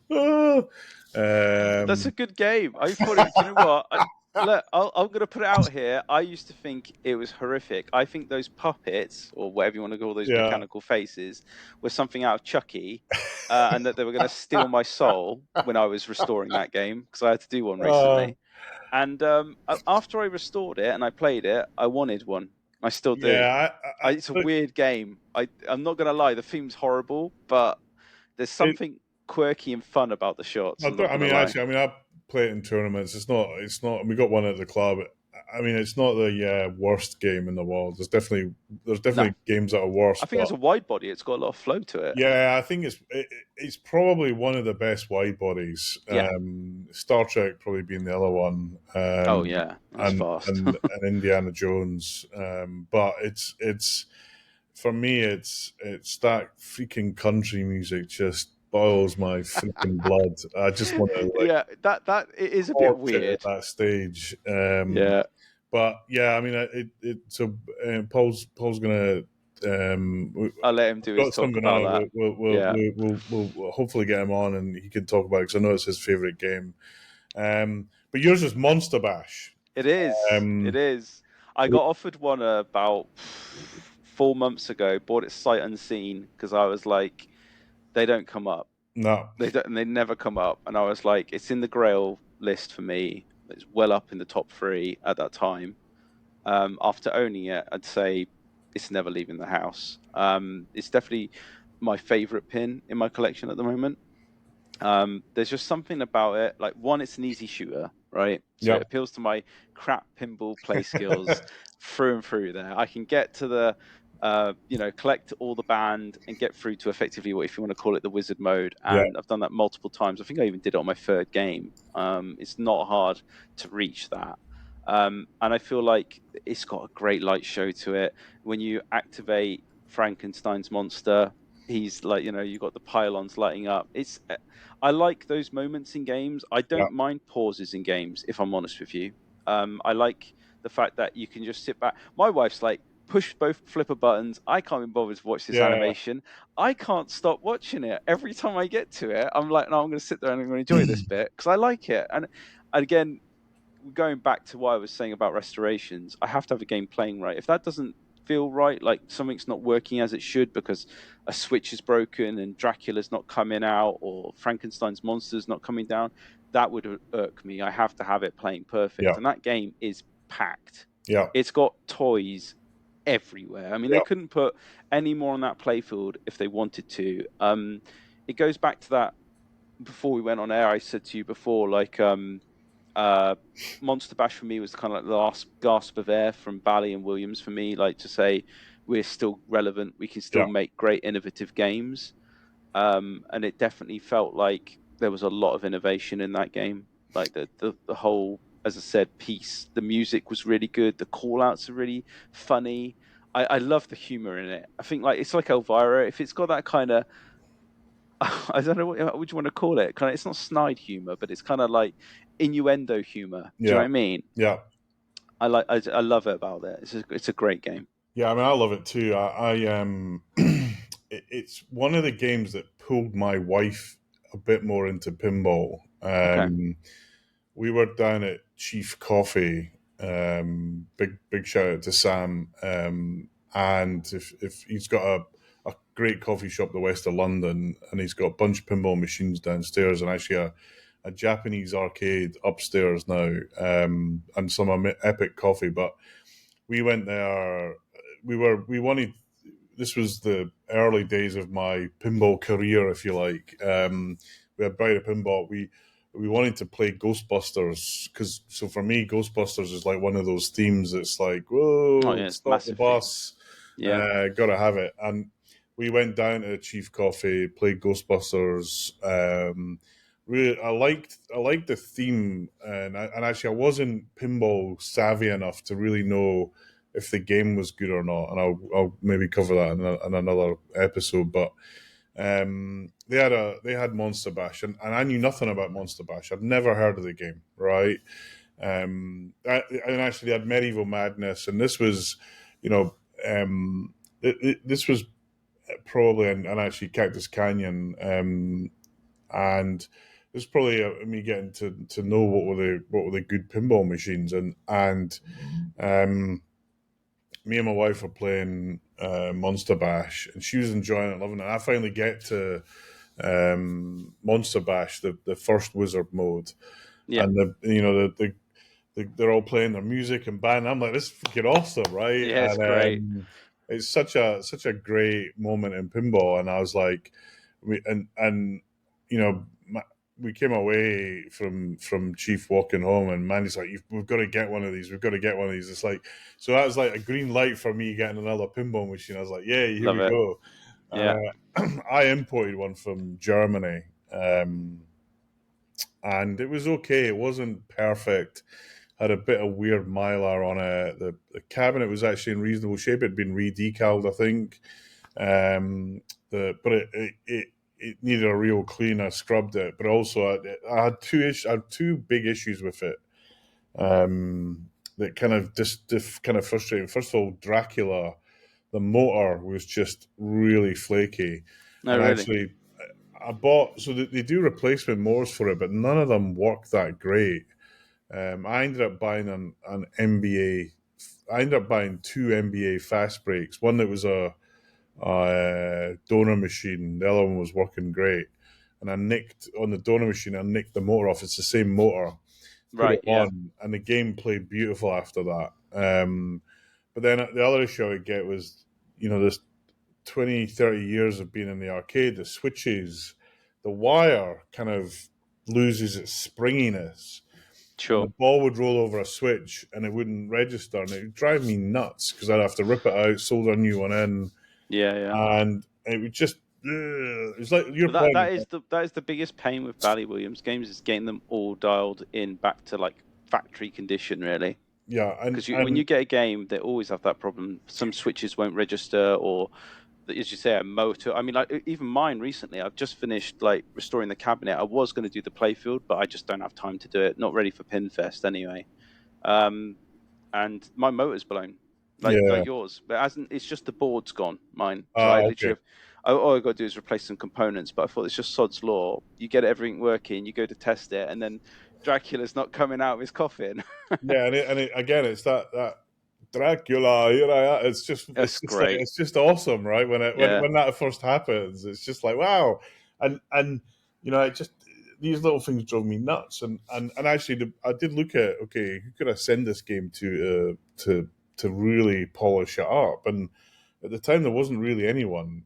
That's a Um, good game. I thought it. Do you know what? Look, I'm going to put it out here. I used to think it was horrific. I think those puppets, or whatever you want to call those yeah, mechanical faces, were something out of Chucky, and that they were going to steal my soul when I was restoring that game, because I had to do one uh, recently. And after I restored it and I played it, I wanted one. I still do. yeah. It's a weird game. I'm not gonna lie, the theme's horrible, but there's It, something quirky and fun about the shots. I'm not I gonna mean, lie. actually, I play it in tournaments. It's not. We got one at the club. I mean, it's not the worst game in the world. There's No, definitely games that are worse, I think but as a wide body, it's got a lot of flow to it. yeah, I think it's probably one of the best wide bodies. Yeah. Star Trek probably being the other one, Oh yeah, that's and fast. and Indiana Jones. But it's for me, it's that freaking country music just boils my freaking blood. I just want to like Yeah, that it is a bit torch it at weird. that stage. Yeah, But yeah, I mean, so Paul's gonna. We've I'll let him do his got talk something on about it. that. Yeah, We'll hopefully get him on and he can talk about it because I know it's his favorite game. But yours is Monster Bash. it is. It Um, is. I got offered one about 4 months ago. Bought it sight unseen because I was like, they don't come up. no, They don't. And they never come up. And I was like, it's in the Grail list for me. It's well up in the top three at that time. After owning it, I'd say it's never leaving the house. It's definitely my favorite pin in my collection at the moment. There's just something about it. Like one, it's an easy shooter, right? So it yeah, appeals to my crap pinball play skills through and through. There, I can get to the, collect all the band and get through to effectively what, if you want to call it, the wizard mode. yeah, And I've done that multiple times. I think I even did it on my third game. It's not hard to reach that. And I feel like it's got a great light show to it. When you activate Frankenstein's monster, he's like, you've got the pylons lighting up. I like those moments in games. I yeah, don't mind pauses in games, if I'm honest with you. I like the fact that you can just sit back. My wife's like, push both flipper buttons. I can't be bothered to watch this yeah, animation. I can't stop watching it. Every time I get to it, I'm like, no, I'm going to sit there and I'm going to enjoy this bit because I like it. And again, going back to what I was saying about restorations, I have to have a game playing right. If that doesn't feel right, like something's not working as it should because a switch is broken and Dracula's not coming out or Frankenstein's monster's not coming down, that would irk me. I have to have it playing perfect. yeah, And that game is packed. yeah, It's got toys everywhere. I mean, they yeah, couldn't put any more on that playfield if they wanted to. It goes back to that before we went on air. I said to you before, like, uh, Monster Bash for me was kind of like the last gasp of air from Bally and Williams for me, like to say we're still relevant, we can still yeah, make great innovative games. And it definitely felt like there was a lot of innovation in that game. Like the whole, as I said, piece, the music was really good, the call outs are really funny. I love the humor in it. I think like it's like Elvira, if it's got that kind of I don't know what would you want to call it. Kind of, it's not snide humor, but it's kind of like innuendo humor. Do you know what yeah, I mean? yeah. I love it about it. It's a great game. Yeah, I mean, I love it too. It's one of the games that pulled my wife a bit more into pinball. Okay. We were down at Chief Coffee. Big shout out to Sam. And if he's got a great coffee shop the west of London, and he's got a bunch of pinball machines downstairs, and actually a Japanese arcade upstairs now, and some epic coffee. But we went there. We wanted. This was the early days of my pinball career, if you like. We had Bright Pinball. We wanted to play Ghostbusters because so for me, Ghostbusters is like one of those themes that's like, Oh whoa, yeah, it's stop the massive theme. bus, Yeah. gotta have it. And we went down to Chief Coffee, played Ghostbusters. Really, I liked the theme, and actually I wasn't pinball savvy enough to really know if the game was good or not, and I'll maybe cover that in another episode. But they had Monster Bash, and I knew nothing about Monster Bash. I'd never heard of the game, right? And actually they had Medieval Madness, and this was, you know, this was probably and actually Cactus Canyon, and this is probably me getting to know what were the good pinball machines, and um me and my wife were playing Monster Bash, and she was enjoying it, loving it. And I finally get to Monster Bash, the first wizard mode, Yeah. and they're all playing their music and band. I'm like, this is freaking awesome, right? Yeah, it's And great. it's such a great moment in pinball. And I was like, and you know, we came away from Chief walking home, and Mandy's like, "We've got to get one of these. We've got to get one of these." It's like, so that was like a green light for me getting another pinball machine. I was like, "Yeah, here Love we it. go." And Yeah. I imported one from Germany, and it was okay. It wasn't perfect. Had a bit of weird mylar on it. The cabinet was actually in reasonable shape. It'd been re-decaled, I think. But it needed a real clean. I scrubbed it, but also I had I had two big issues with it. That kind of just kind of frustrating. First of all, Dracula, the motor was just really flaky, No, and really. actually I bought so they do replacement motors for it, but none of them work that great. I ended up buying an MBA. I ended up buying two MBA fast brakes. One that was a donor machine. The other one was working great. And I nicked on the donor machine. I nicked the motor off. It's the same motor. Put it Right. Yeah. on, and the game played beautiful after that. But then the other issue I would get was, this 20, 30 years of being in the arcade, the switches, the wire kind of loses its springiness, and the Sure. ball would roll over a switch and it wouldn't register, and it would drive me nuts because I'd have to rip it out, solder a new one in, Yeah. Yeah. and it would just it's like your But that point. that is the biggest pain with Bally Williams games is getting them all dialed in back to like factory condition, really. Yeah, Because when and you get a game, they always have that problem. Some switches won't register, or as you say, a motor. I mean, like even mine recently, I've just finished like restoring the cabinet. I was going to do the playfield, but I just don't have time to do it. Not ready for Pinfest anyway. Um, and my motor's blown, like yeah. yours, but it hasn't. It's just the board's gone, mine. So I Okay. literally have. All I got to do is replace some components. But I thought it's just sod's law. You get everything working, you go to test it, and then Dracula's not coming out of his coffin. Yeah, again, it's that Dracula. That's great. It's just awesome, right? Yeah, When that first happens, it's just like wow, and it just these little things drove me nuts, and actually, I did look at okay, who could I send this game to really polish it up, and at the time there wasn't really anyone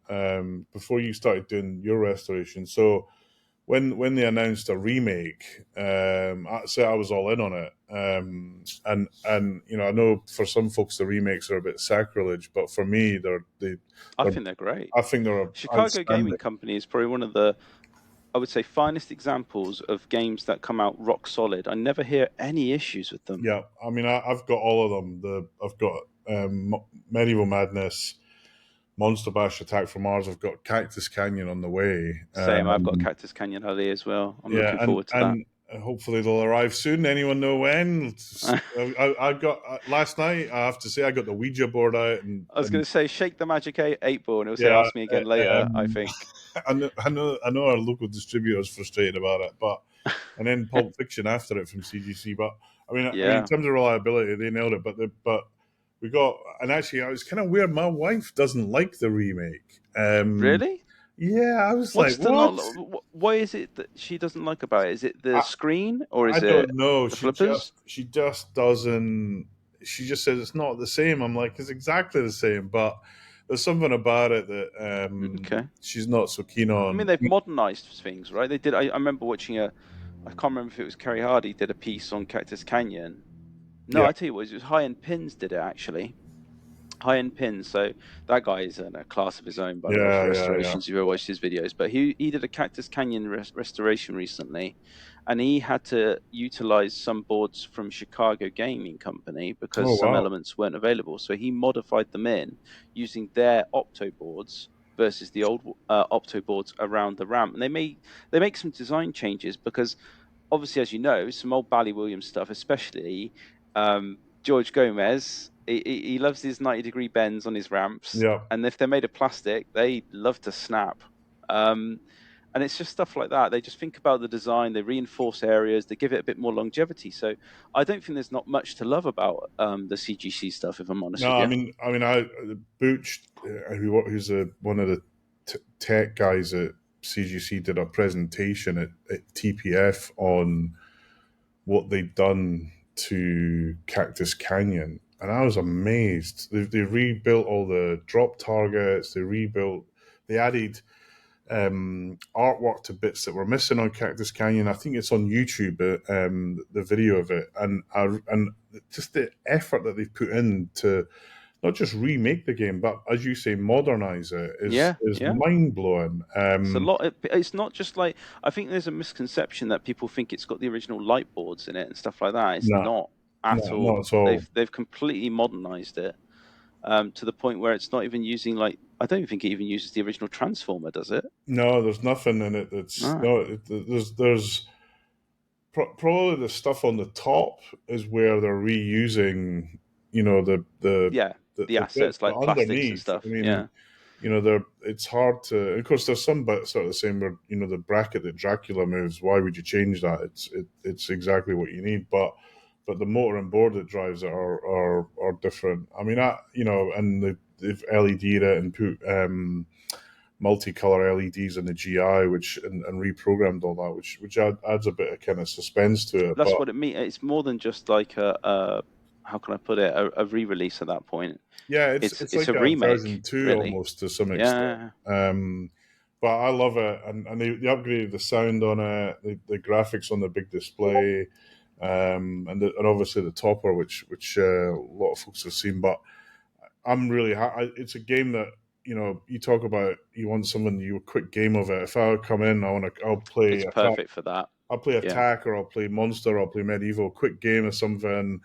before you started doing your restoration, so when they announced a remake, I was all in on it. And I know for some folks the remakes are a bit sacrilege, but for me I they're think they're great. I think they're Chicago Gaming outstanding. Company is probably one of the, I would say, finest examples of games that come out rock solid. I never hear any issues with them. Yeah, I mean I've got all of them. I've got Medieval Madness, Monster Bash, Attack from Mars. I've got Cactus Canyon on the way. Same, I've got Cactus Canyon Alley as well. I'm Yeah, looking forward to that. and hopefully they'll arrive soon. Anyone know when? I I got last night. I have to say I got the Ouija board out, was going and to say, shake the magic eight ball, and it'll say, yeah, ask me again later, I um, think. I know our local distributor is frustrated about it, but and then Pulp Fiction after it from CGC. But in Yeah. terms of reliability, they nailed it. But we got, and actually, I was kind of weird. My wife doesn't like the remake. Really? Yeah, I was like, What's the what? not? Why is it that she doesn't like about it? Is it the screen or I is it don't know. the flippers? She just doesn't. She just says it's not the same. I'm like, it's exactly the same, but there's something about it that Okay. she's not so keen I mean, on. they've modernized things, right? They did. I remember watching I can't remember if it was Kerry Hardy did a piece on Cactus Canyon. No, Yeah, I tell you what, it was High End Pins did it actually. High End Pins. So that guy is in a class of his own, by the way, for yeah. restorations. If you ever watched his videos, but he did a Cactus Canyon restoration recently, and he had to utilize some boards from Chicago Gaming Company because Oh some wow. elements weren't available. So he modified them in using their Opto boards versus the old Opto boards around the ramp, and they make some design changes because obviously, as you know, some old Bally Williams stuff, especially George Gomez, he loves his 90-degree bends on his ramps, Yeah. and if they're made of plastic, they love to snap. Um, and it's just stuff like that. They just think about the design, they reinforce areas, they give it a bit more longevity. So I don't think there's not much to love about the CGC stuff, if I'm honest No, with you. I Booch, who's one of the tech guys at CGC, did a presentation at TPF on what they'd done to Cactus Canyon, and I was amazed. They rebuilt all the drop targets. They added artwork to bits that were missing on Cactus Canyon. I think it's on YouTube, the video of it, and just the effort that they've put in to not just remake the game, but as you say, modernize it Yeah, is yeah. mind blowing. It's a lot. It's not just like, I think there's a misconception that people think it's got the original light boards in it and stuff like that. It's No, not no, at all. not at all. They've completely modernized it, to the point where it's not even using, like, I don't think it even uses the original transformer, does it? No, there's nothing in it that's No. no. There's probably the stuff on the top is where they're reusing, Yeah, the the bits, assets but like plastics and underneath, I stuff. mean, Yeah, it's hard to. Of course, there's some bits sort of the same. Where the bracket that Dracula moves. Why would you change that? It's exactly what you need, but the motor and board that drives it are different. I mean, and they've LED'd it and put multicolor LEDs in the GI, which and reprogrammed all that, which adds a bit of kind of suspense to it. that's But what it means. It's more than just like a how can I put it, a re-release at that point. yeah, it's It's like a a version remake, two really. almost to some extent. Yeah, But I love it, and they upgraded the sound on it, the graphics on the big display, and obviously the topper, which a lot of folks have seen. But I'm really it's a game that you talk about. You want someone you a quick game of it. If I come in, I'll play it's attack. perfect for that. I'll play Yeah, attack, or I'll play monster, or I'll play medieval. Quick game or something.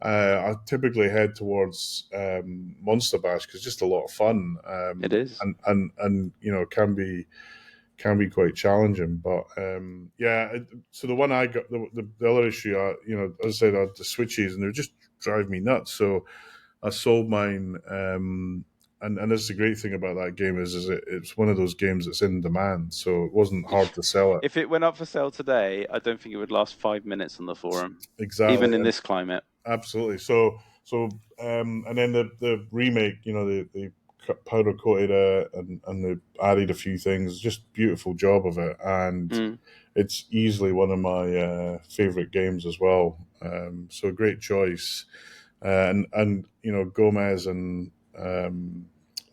I typically head towards Monster Bash because it's just a lot of fun, it is. and can be quite challenging. But so the one I got, the other issue, as I said, I had the switches, and they just drive me nuts. So I sold mine. And that's the great thing about that game is it's one of those games that's in demand, so it wasn't hard to sell it. If it went up for sale today, I don't think it would last 5 minutes on the forum, Exactly, even in this climate. absolutely. And then the remake, they powder coated it and they added a few things. Just beautiful job of it, and Mm, it's easily one of my favorite games as well. So great choice, and Gomez and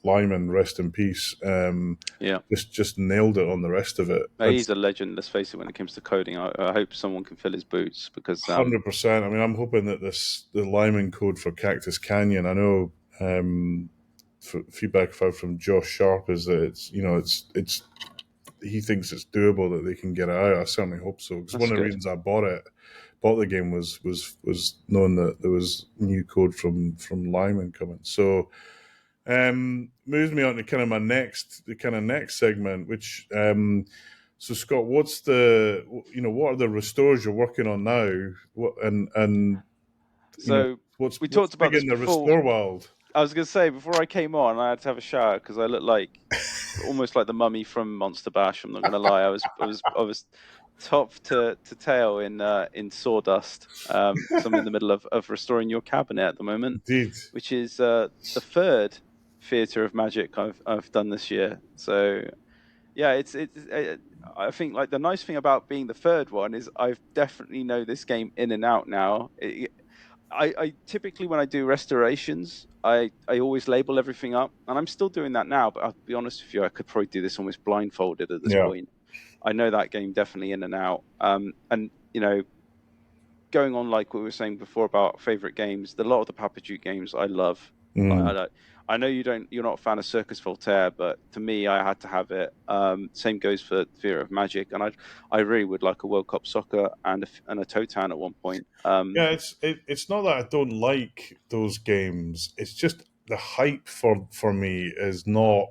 Lyman, rest in peace. yeah. Just nailed it on the rest of it. And He's a legend, let's face it, when it comes to coding. I hope someone can fill his boots because 100%. I mean, I'm hoping that the Lyman code for Cactus Canyon. I know feedback I've had from Josh Sharp is that it's he thinks it's doable that they can get it out. I certainly hope so because that's one of the good. reasons I bought the game was knowing that there was new code from Lyman coming. So moves me on to kind of the kind of next segment, which so Scott, what's what are the restores you're working on now? What and So we what's talked about big this in the before. restore world? I was going to say, before I came on, I had to have a shower because I looked like almost like the mummy from Monster Bash. I'm not going to lie. I was top to tail in sawdust. Because I'm in the middle of restoring your cabinet at the moment, Indeed. which is the third theatre of magic I've done this year. So yeah, I think like the nice thing about being the third one is I've definitely know this game in and out now. I typically, when I do restorations, I always label everything up, and I'm still doing that now. But I'll be honest with you, I could probably do this almost blindfolded at this Yeah. point. I know that game definitely in and out. And going on like what we were saying before about favorite games, a lot of the Papa Duke games I love. Like Mm. I know you're not a fan of Circus Voltaire, but to me, I had to have it. Same goes for Fear of Magic, and I really would like a World Cup Soccer and a Toe Town at one point. Yeah, it's not that I don't like those games. It's just the hype for me is not.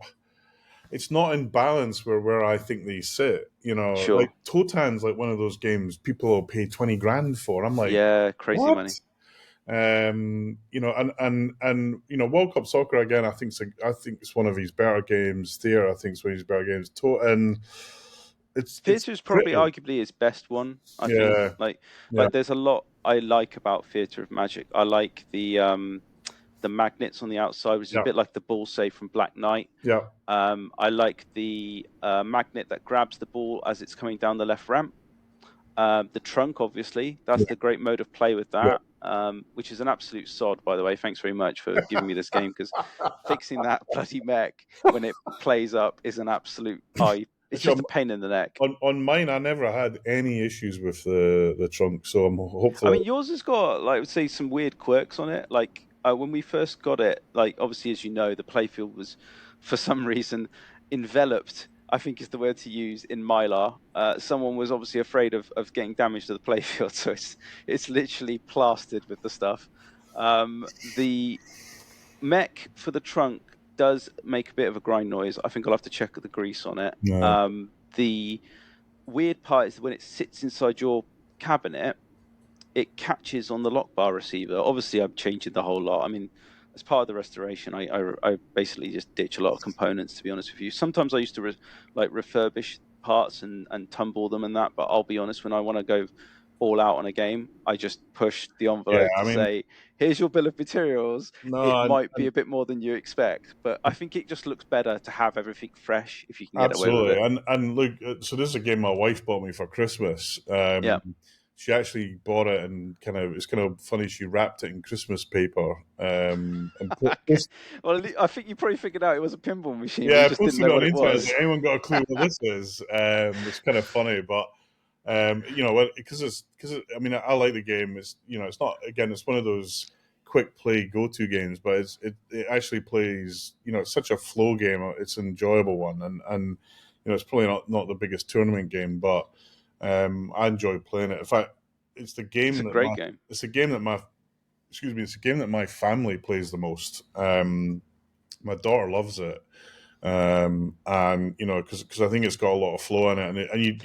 It's not in balance where I think they sit. Like Sure, Totan's like one of those games people will pay 20 grand for. I'm like, yeah, crazy what? money. World Cup Soccer again. I think it's one of his better games. Theo, I think it's one of his better games. Totan, it's Theatre is probably pretty. arguably his best one. I think Yeah, yeah, like there's a lot I like about Theatre of Magic. I like the magnets on the outside, which is a yeah, bit like the ball save from Black Knight. yeah, I like the magnet that grabs the ball as it's coming down the left ramp. The trunk, obviously, that's the great mode of play with yeah. that, which is an absolute sod, by the way. Thanks very much for giving me this game because fixing that bloody mech when it plays up is an absolute eye It's Actually, just a pain in the neck. on mine, I never had any issues with the trunk, so I'm I hopefully. mean, yours has got, like, I would say, some weird quirks on it. Like, when we first got it, like, obviously, as you know, the playfield was, for some reason, enveloped, I think is the word to use, in Mylar. Someone was obviously afraid of getting damage to the playfield, so it's literally plastered with the stuff. The mech for the trunk does make a bit of a grind noise. I think I'll have to check the grease on it. No. The weird part is when it sits inside your cabinet, it catches on the lock bar receiver. Obviously, I'm changing the whole lot. I mean, as part of the restoration, I basically just ditch a lot of components. To be honest with you, sometimes I used to refurbish parts and tumble them and that. But I'll be honest, when I want to go all out on a game, I just push the Yeah, envelope I to mean, say, "Here's your bill of materials." It no, might be and a bit more than you expect, but I think it just looks better to have everything fresh if you can get away with absolutely. it. And look, so this is a game my wife bought me for Christmas. Yeah. She actually bought it, and it's kind of funny. She wrapped it in Christmas paper, and Okay. Well, I think you probably figured out it was a pinball machine, but you yeah, I just didn't posted it know on what the it internet. Has was. anyone got a clue what this is? It's kind of funny, but because I mean, I like the game. It's not, again, it's one of those quick play go to games, but it actually plays. It's such a flow game. It's an enjoyable one, and it's probably not the biggest tournament game, but I enjoy playing it. In fact, it's the It's game a that great game. it's the game that my excuse me, it's the game that my family plays the most. My daughter loves it, and because I think it's got a lot of flow in it, and you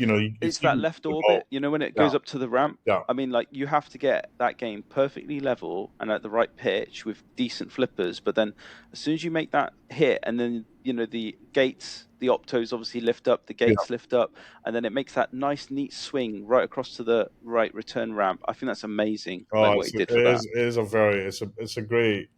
It's see that left the ball. orbit, when it Yeah, goes up to the ramp. yeah, I mean, like, you have to get that game perfectly level and at the right pitch with decent flippers. But then, as soon as you make that hit, and then the gates, the optos obviously lift up, the yeah. gates lift up, and then it makes that nice, neat swing right across to the right return ramp. I think that's amazing, like Oh, what he did for that. it is a very it's a great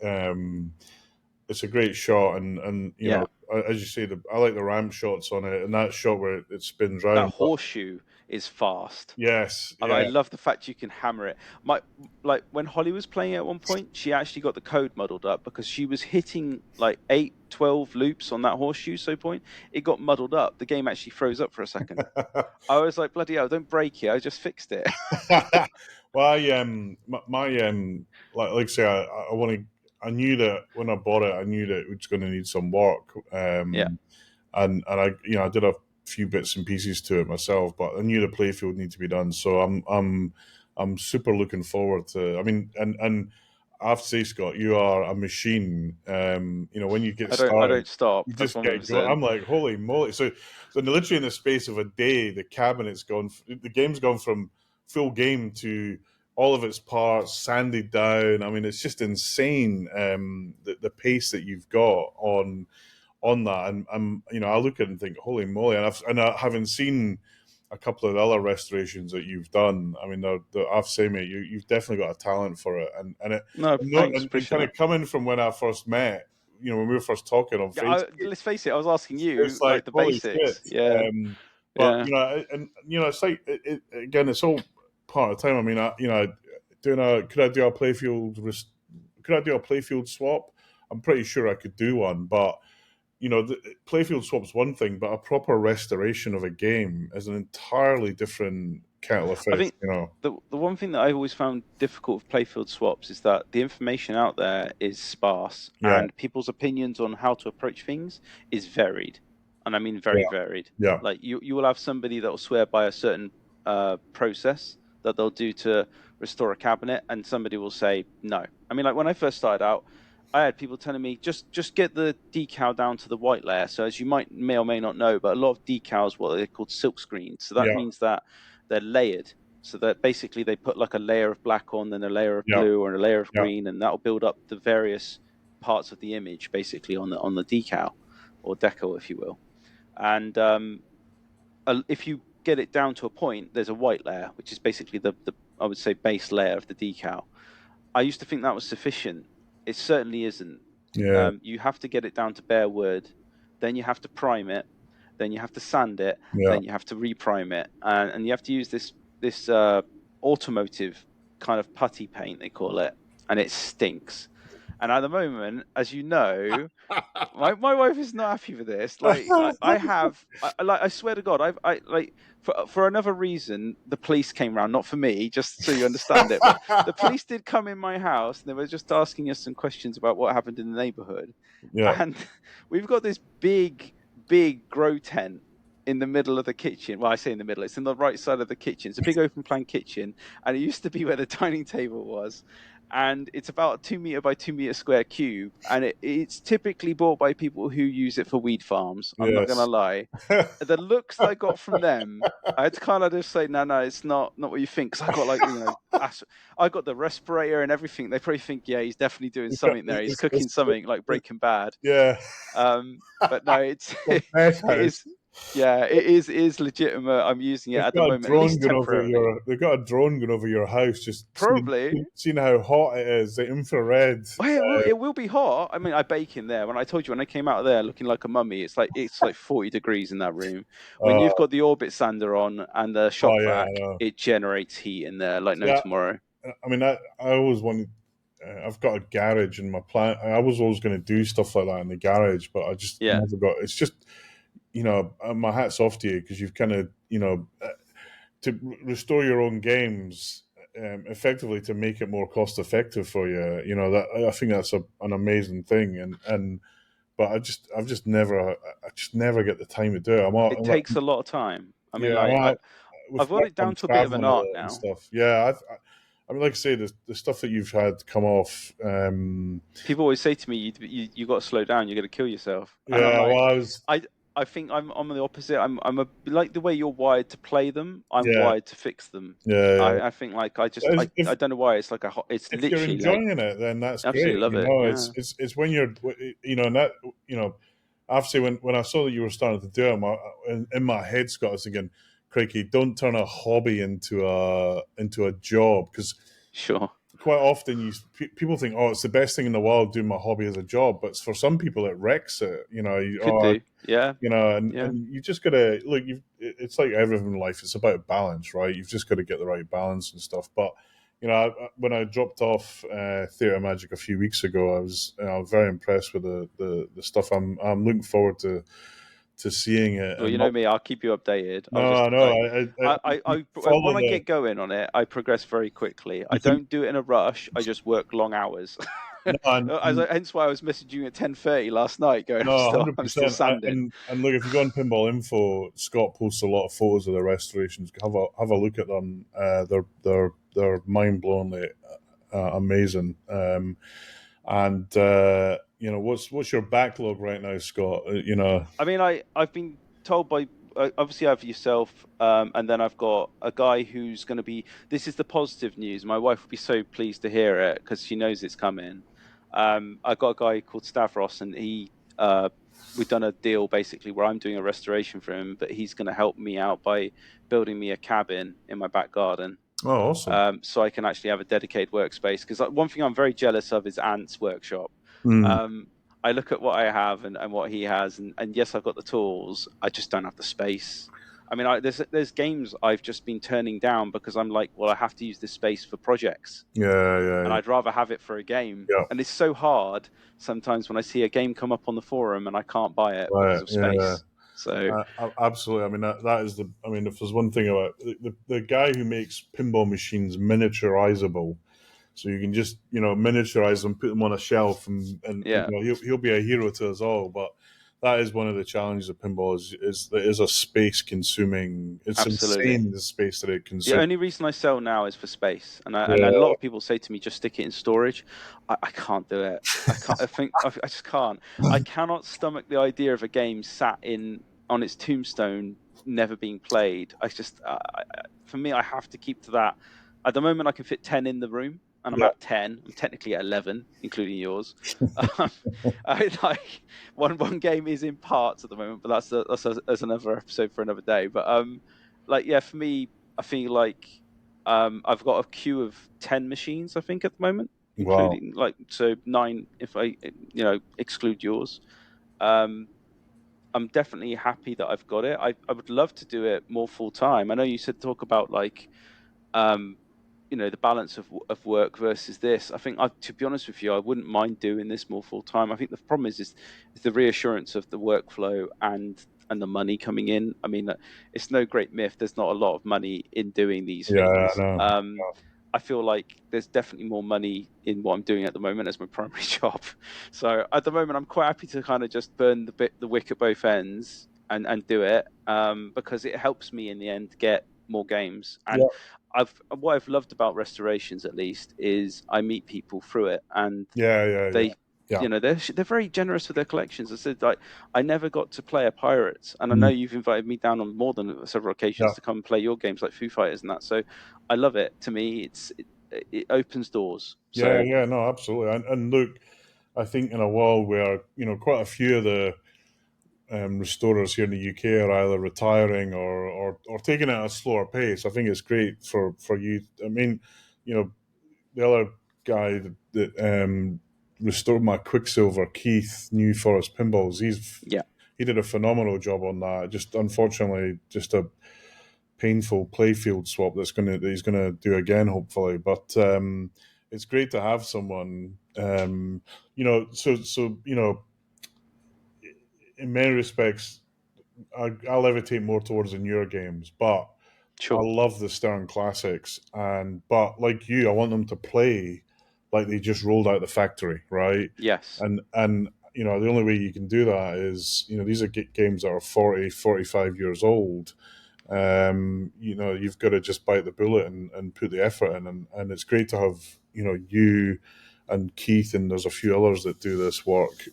it's a great shot, and Yeah. as you say, I like the ramp shots on it, and that shot where it spins That round. But horseshoe is fast. yes, I yeah. love the fact you can hammer it. Like when Holly was playing at one point, she actually got the code muddled up because she was hitting like 8, 12 loops on that horseshoe. So point, it got muddled up. The game actually froze up for a second. I was like, bloody hell, don't break it. I just fixed it. Well, my like I say, I want to. I knew that when I bought it, I knew that it was going to need some work. Yeah. And I did a few bits and pieces to it myself, but I knew the playfield needed to be done. So I'm super looking forward to. I mean, and I have to say, Scott, you are a machine. When you get I started, don't stop. you That's just get going. 100%. I'm like, holy moly! So literally in the space of a day, the cabinet's gone. The game's gone from full game to all of its parts sanded down. I mean, it's just insane, the pace that you've got on that. And I look at it and think, holy moly! Having seen a couple of the other restorations that you've done, I mean, I have to say, mate, you've definitely got a talent for it, No, thanks. and Appreciate kind that. of coming from when I first met, when we were first talking on Yeah, Facebook, let's face it. I was asking it's you like like the holy shit. basics. Yeah. Um, but Yeah. it's like again, it's all part of the time. I mean, could I do a could I do a playfield swap? I'm pretty sure I could do one, but the playfield swap's one thing, but a proper restoration of a game is an entirely different kettle of I fish. think the one thing that I've always found difficult with playfield swaps is that the information out there is sparse Yeah, and people's opinions on how to approach things is varied. And I mean very yeah, varied. yeah, Like you will have somebody that will swear by a certain process that they'll do to restore a cabinet, and somebody will say no. I mean, like when I first started out, I had people telling me just get the decal down to the white layer. So as you may or may not know, but a lot of decals, what they're called silk screens. So that yeah, means that they're layered. So that basically they put like a layer of black on, then a layer of yeah, blue or a layer of yeah, green, and that'll build up the various parts of the image basically on the decal or decal, if you will. And if you get it down to a point, there's a white layer, which is basically the I would say base layer of the decal. I used to think that was sufficient. It certainly isn't. yeah, You have to get it down to bare wood, then you have to prime it, then you have to sand it, yeah. then you have to reprime it, and you have to use this automotive kind of putty paint they call it, and it stinks. And at the moment, as you know, my wife is not happy with this. Like I swear to God, I like for another reason, the police came round, not for me, just so you understand it. But the police did come in my house and they were just asking us some questions about what happened in the neighbourhood. Yeah. And we've got this big grow tent in the middle of the kitchen. Well, I say in the middle, it's in the right side of the kitchen. It's a big open plan kitchen, and it used to be where the dining table was. And it's about a 2 meter by 2 meter square cube, and it's typically bought by people who use it for weed farms. I'm not gonna Yes. lie. The looks I got from them, I had to kind of just say, no, it's not what you think. Because I got like, I got the respirator and everything. They probably think, yeah, he's definitely doing something there. He's cooking something like Breaking Bad. Yeah. But no, it's The meth it house. is, yeah, it is legitimate. I'm using it They've at the got a moment, at drone least going over temporarily. your. They've got a drone going over your house, just Probably. seeing how hot it is. The infrared. Well, it will be hot. I mean, I bake in there. When I told you when I came out of there looking like a mummy, it's like 40 degrees in that room. When you've Uh, got the orbit sander on and the oh shock yeah, I vac, know. it generates heat in there like no Yeah, tomorrow. I mean, I always wanted. I've got a garage in my plan. I was always going to do stuff like that in the garage, but I just Yeah, never got. It's just, my hat's off to you because you've kind of, to restore your own games effectively to make it more cost effective for you. That I think that's an amazing thing, and but I just never get the time to do it. it takes a lot of time. I mean, Yeah, like with I've got work, it I'm down to a bit of an traveling a art lot and now. stuff. Yeah, I mean, like I say, the stuff that you've had come off. People always say to me, you got to slow down. You're going to kill yourself. And I'm Yeah, well, like, I was. I think I'm the opposite. I'm a like the way you're wired to play them. I'm Yeah, wired to fix them. yeah, yeah. I think like I just If, if I don't know why it's like it's if you're literally like enjoying it, then that's great. absolutely love it. Yeah, It's when you're, and that, obviously when I saw that you were starting to do it, in my head, Scott, I was thinking, crikey, don't turn a hobby into a job, because sure, quite often people think, oh, it's the best thing in the world doing my hobby as a job, but for some people it wrecks it. could do. Yeah, yeah. And you just gotta look. It's like everything in life. It's about balance, right? You've just got to get the right balance and stuff. But when I dropped off Theatre Magic a few weeks ago, I was very impressed with the stuff. I'm looking forward to seeing it. Well, And you know me, I'll keep you updated. I'll no, just I know. like You follow when I the get going on it, I progress very quickly. I you can don't do it in a rush. I just work long hours. no, Hence why I was messaging you at 10:30 last night, going, no, I'm still 100%. sanding. And look, if you go on Pinball Info, Scott posts a lot of photos of the restorations. Have a look at them. They're mind blowingly amazing. And what's your backlog right now, Scott? I mean, I've been told by obviously I have yourself, and then I've got a guy who's going to be. This is the positive news. My wife will be so pleased to hear it because she knows it's coming. I got a guy called Stavros, and we've done a deal basically where I'm doing a restoration for him, but he's going to help me out by building me a cabin in my back garden. Oh, awesome. So I can actually have a dedicated workspace. Because one thing I'm very jealous of is Ant's workshop. Mm, Um, I look at what I have and what he has, and yes, I've got the tools. I just don't have the space. I mean, there's games I've just been turning down because I'm like, well, I have to use this space for projects, yeah, yeah, and yeah, I'd rather have it for a game. yeah. And it's so hard sometimes when I see a game come up on the forum and I can't buy it because Right, of yeah. space. So Absolutely. I mean, that is the. I mean, if there's one thing about the guy who makes pinball machines miniaturizable, so you can just miniaturize them, put them on a shelf, and yeah, he'll be a hero to us all. But that is one of the challenges of pinball is that it is a space consuming. It's absolutely. insane the space that it The consumes. only reason I sell now is for space, and a lot Yeah, of people say to me, "Just stick it in storage." I can't do it. I can't. I just can't. I cannot stomach the idea of a game sat in on its tombstone, never being played. For me, I have to keep to that. At the moment, I can fit 10 in the room, and I'm yeah, at 10. I'm technically at 11, including yours. Um, I like one game is in parts at the moment, but that's another episode for another day. But like yeah, for me, I feel like I've got a queue of 10 machines. I think at the moment, wow, including like so 9 if I exclude yours. Um, I'm definitely happy that I've got it. I would love to do it more full time. I know you said talk about like um, the balance of work versus this. I think, to be honest with you, I wouldn't mind doing this more full time. I think the problem is the reassurance of the workflow and the money coming in. I mean, it's no great myth. There's not a lot of money in doing these Yeah, I things. know. I feel like there's definitely more money in what I'm doing at the moment as my primary job. So at the moment, I'm quite happy to kind of just burn the wick at both ends and do it, because it helps me in the end get more games. And Yeah, what I've loved about restorations, at least, is I meet people through it, and yeah, yeah, yeah, they yeah. they're very generous with their collections. I said, like, I never got to play a Pirates, and I know Mm, you've invited me down on more than several occasions yeah, to come and play your games like Foo Fighters and that. So I love it. To me, it opens doors. yeah, So yeah. No, absolutely. And look, I think in a world where quite a few of the restorers here in the UK are either retiring or taking it at a slower pace, I think it's great for you. I mean, you know, the other guy that restored my Quicksilver, Keith New Forest Pinballs, yeah, he did a phenomenal job on that. Just unfortunately, just a painful playfield swap that he's gonna do again, hopefully. But it's great to have someone, so in many respects, I levitate more towards the newer games, but I sure, love the Stern classics, but like you, I want them to play like they just rolled out the factory, right? yes, And the only way you can do that is these are games that are 40, 45 years old. You've got to just bite the bullet and put the effort in, and it's great to have you and Keith, and there's a few others that do this work,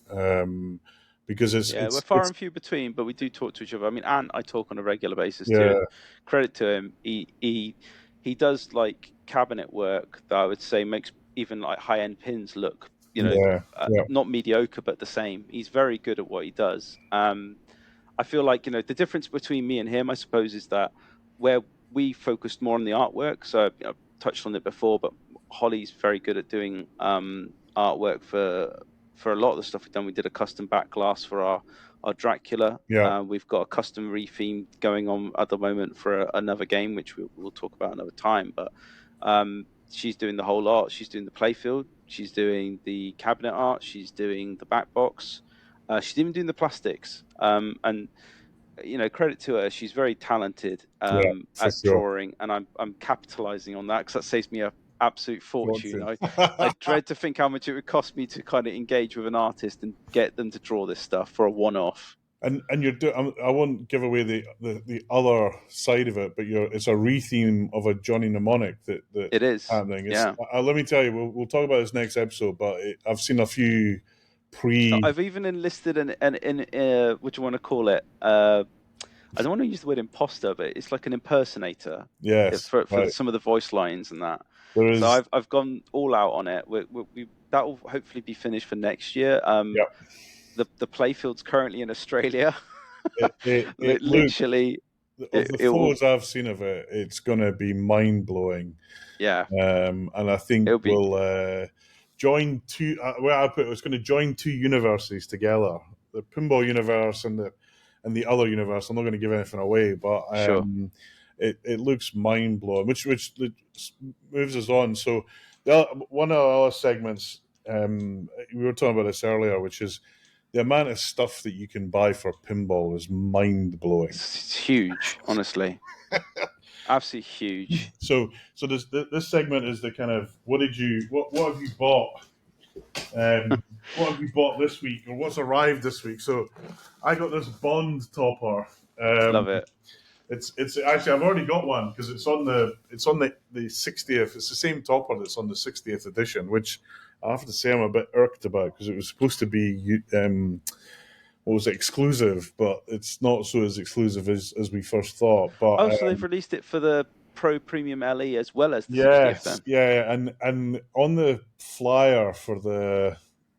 because it's yeah. We're it's far it's and few between, but we do talk to each other. I mean, Ant, I talk on a regular basis too, yeah, and credit to him, he does like cabinet work that I would say makes even like high end pins look, yeah, yeah, not mediocre but the same. He's very good at what he does. I feel like, the difference between me and him, I suppose, is that where we focused more on the artwork. So, I've touched on it before, but Holly's very good at doing artwork for a lot of the stuff we've done. We did a custom back glass for our Dracula. yeah, We've got a custom retheme going on at the moment for another game, which we'll talk about another time. But she's doing the whole art. She's doing the playfield. She's doing the cabinet art. She's doing the back box. She's even doing the plastics. And credit to her, she's very talented yeah, for at sure. drawing, and I'm capitalizing on that because that saves me a absolute fortune. Fortune. I dread to think how much it would cost me to kind of engage with an artist and get them to draw this stuff for a one-off. And I won't give away the other side of it, but it's a retheme of a Johnny Mnemonic that's It is, happening. It's yeah. let me tell you, we'll talk about this next episode, but I've seen a few pre. I've even enlisted an what do you want to call it? I don't want to use the word imposter, but it's like an impersonator Yes, for right. some of the voice lines and that. There So is. I've gone all out on it. That will hopefully be finished for next year. Yeah. The playfield's currently in Australia. It look Literally, of the it will. photos I've seen of it, it's going to be mind blowing. Yeah, And I think it'll be we'll join two. Well, I put it's going to join two universes together: the pinball universe and the other universe. I'm not going to give anything away, but sure. it looks mind blowing, which moves us on. So one of the other segments, we were talking about this earlier, which is the amount of stuff that you can buy for pinball is mind blowing. It's huge, honestly. Absolutely huge. So this segment is the kind of what have you bought, what have you bought this week, or what's arrived this week. So I got this Bond topper. Um, Love it. it's actually I've already got one because it's on the 60th. It's the same topper that's on the 60th edition, which I have to say I'm a bit irked about because it was supposed to be what was it, exclusive, but it's not so as exclusive as we first thought. But Oh, so they've released it for the Pro Premium LE as well as the 60th yes, then? yeah, and on the flyer for the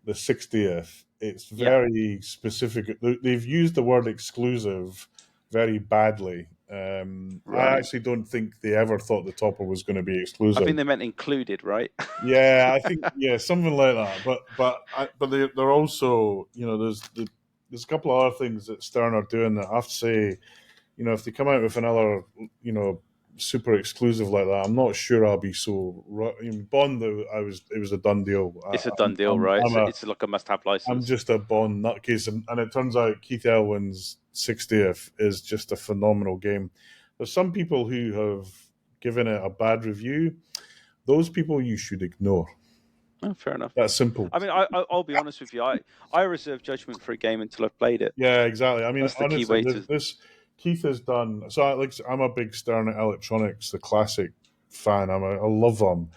60th, it's Yeah, very specific. They've used the word exclusive very badly. I right. actually don't think they ever thought the topper was going to be I exclusive. think they meant included, right? Yeah, I think something like that. But they're also there's a couple of other things that Stern are doing that I have to say, if they come out with another, super exclusive like that, I'm not sure I'll be so. Bond, it was a done deal. It's a done deal, right? It's like a must-have I'm license. just a Bond nutcase, and it turns out Keith Elwin's 60th is just a phenomenal game. There's some people who have given it a bad review. Those people you should ignore. Oh, fair enough. That's simple. I mean, I'll be honest with you. I reserve judgment for a game until I've played it. Yeah, exactly. I mean, That's the key honestly, way to. this Keith has done. So, I'm a big Stern Electronics, the classic fan. I love them,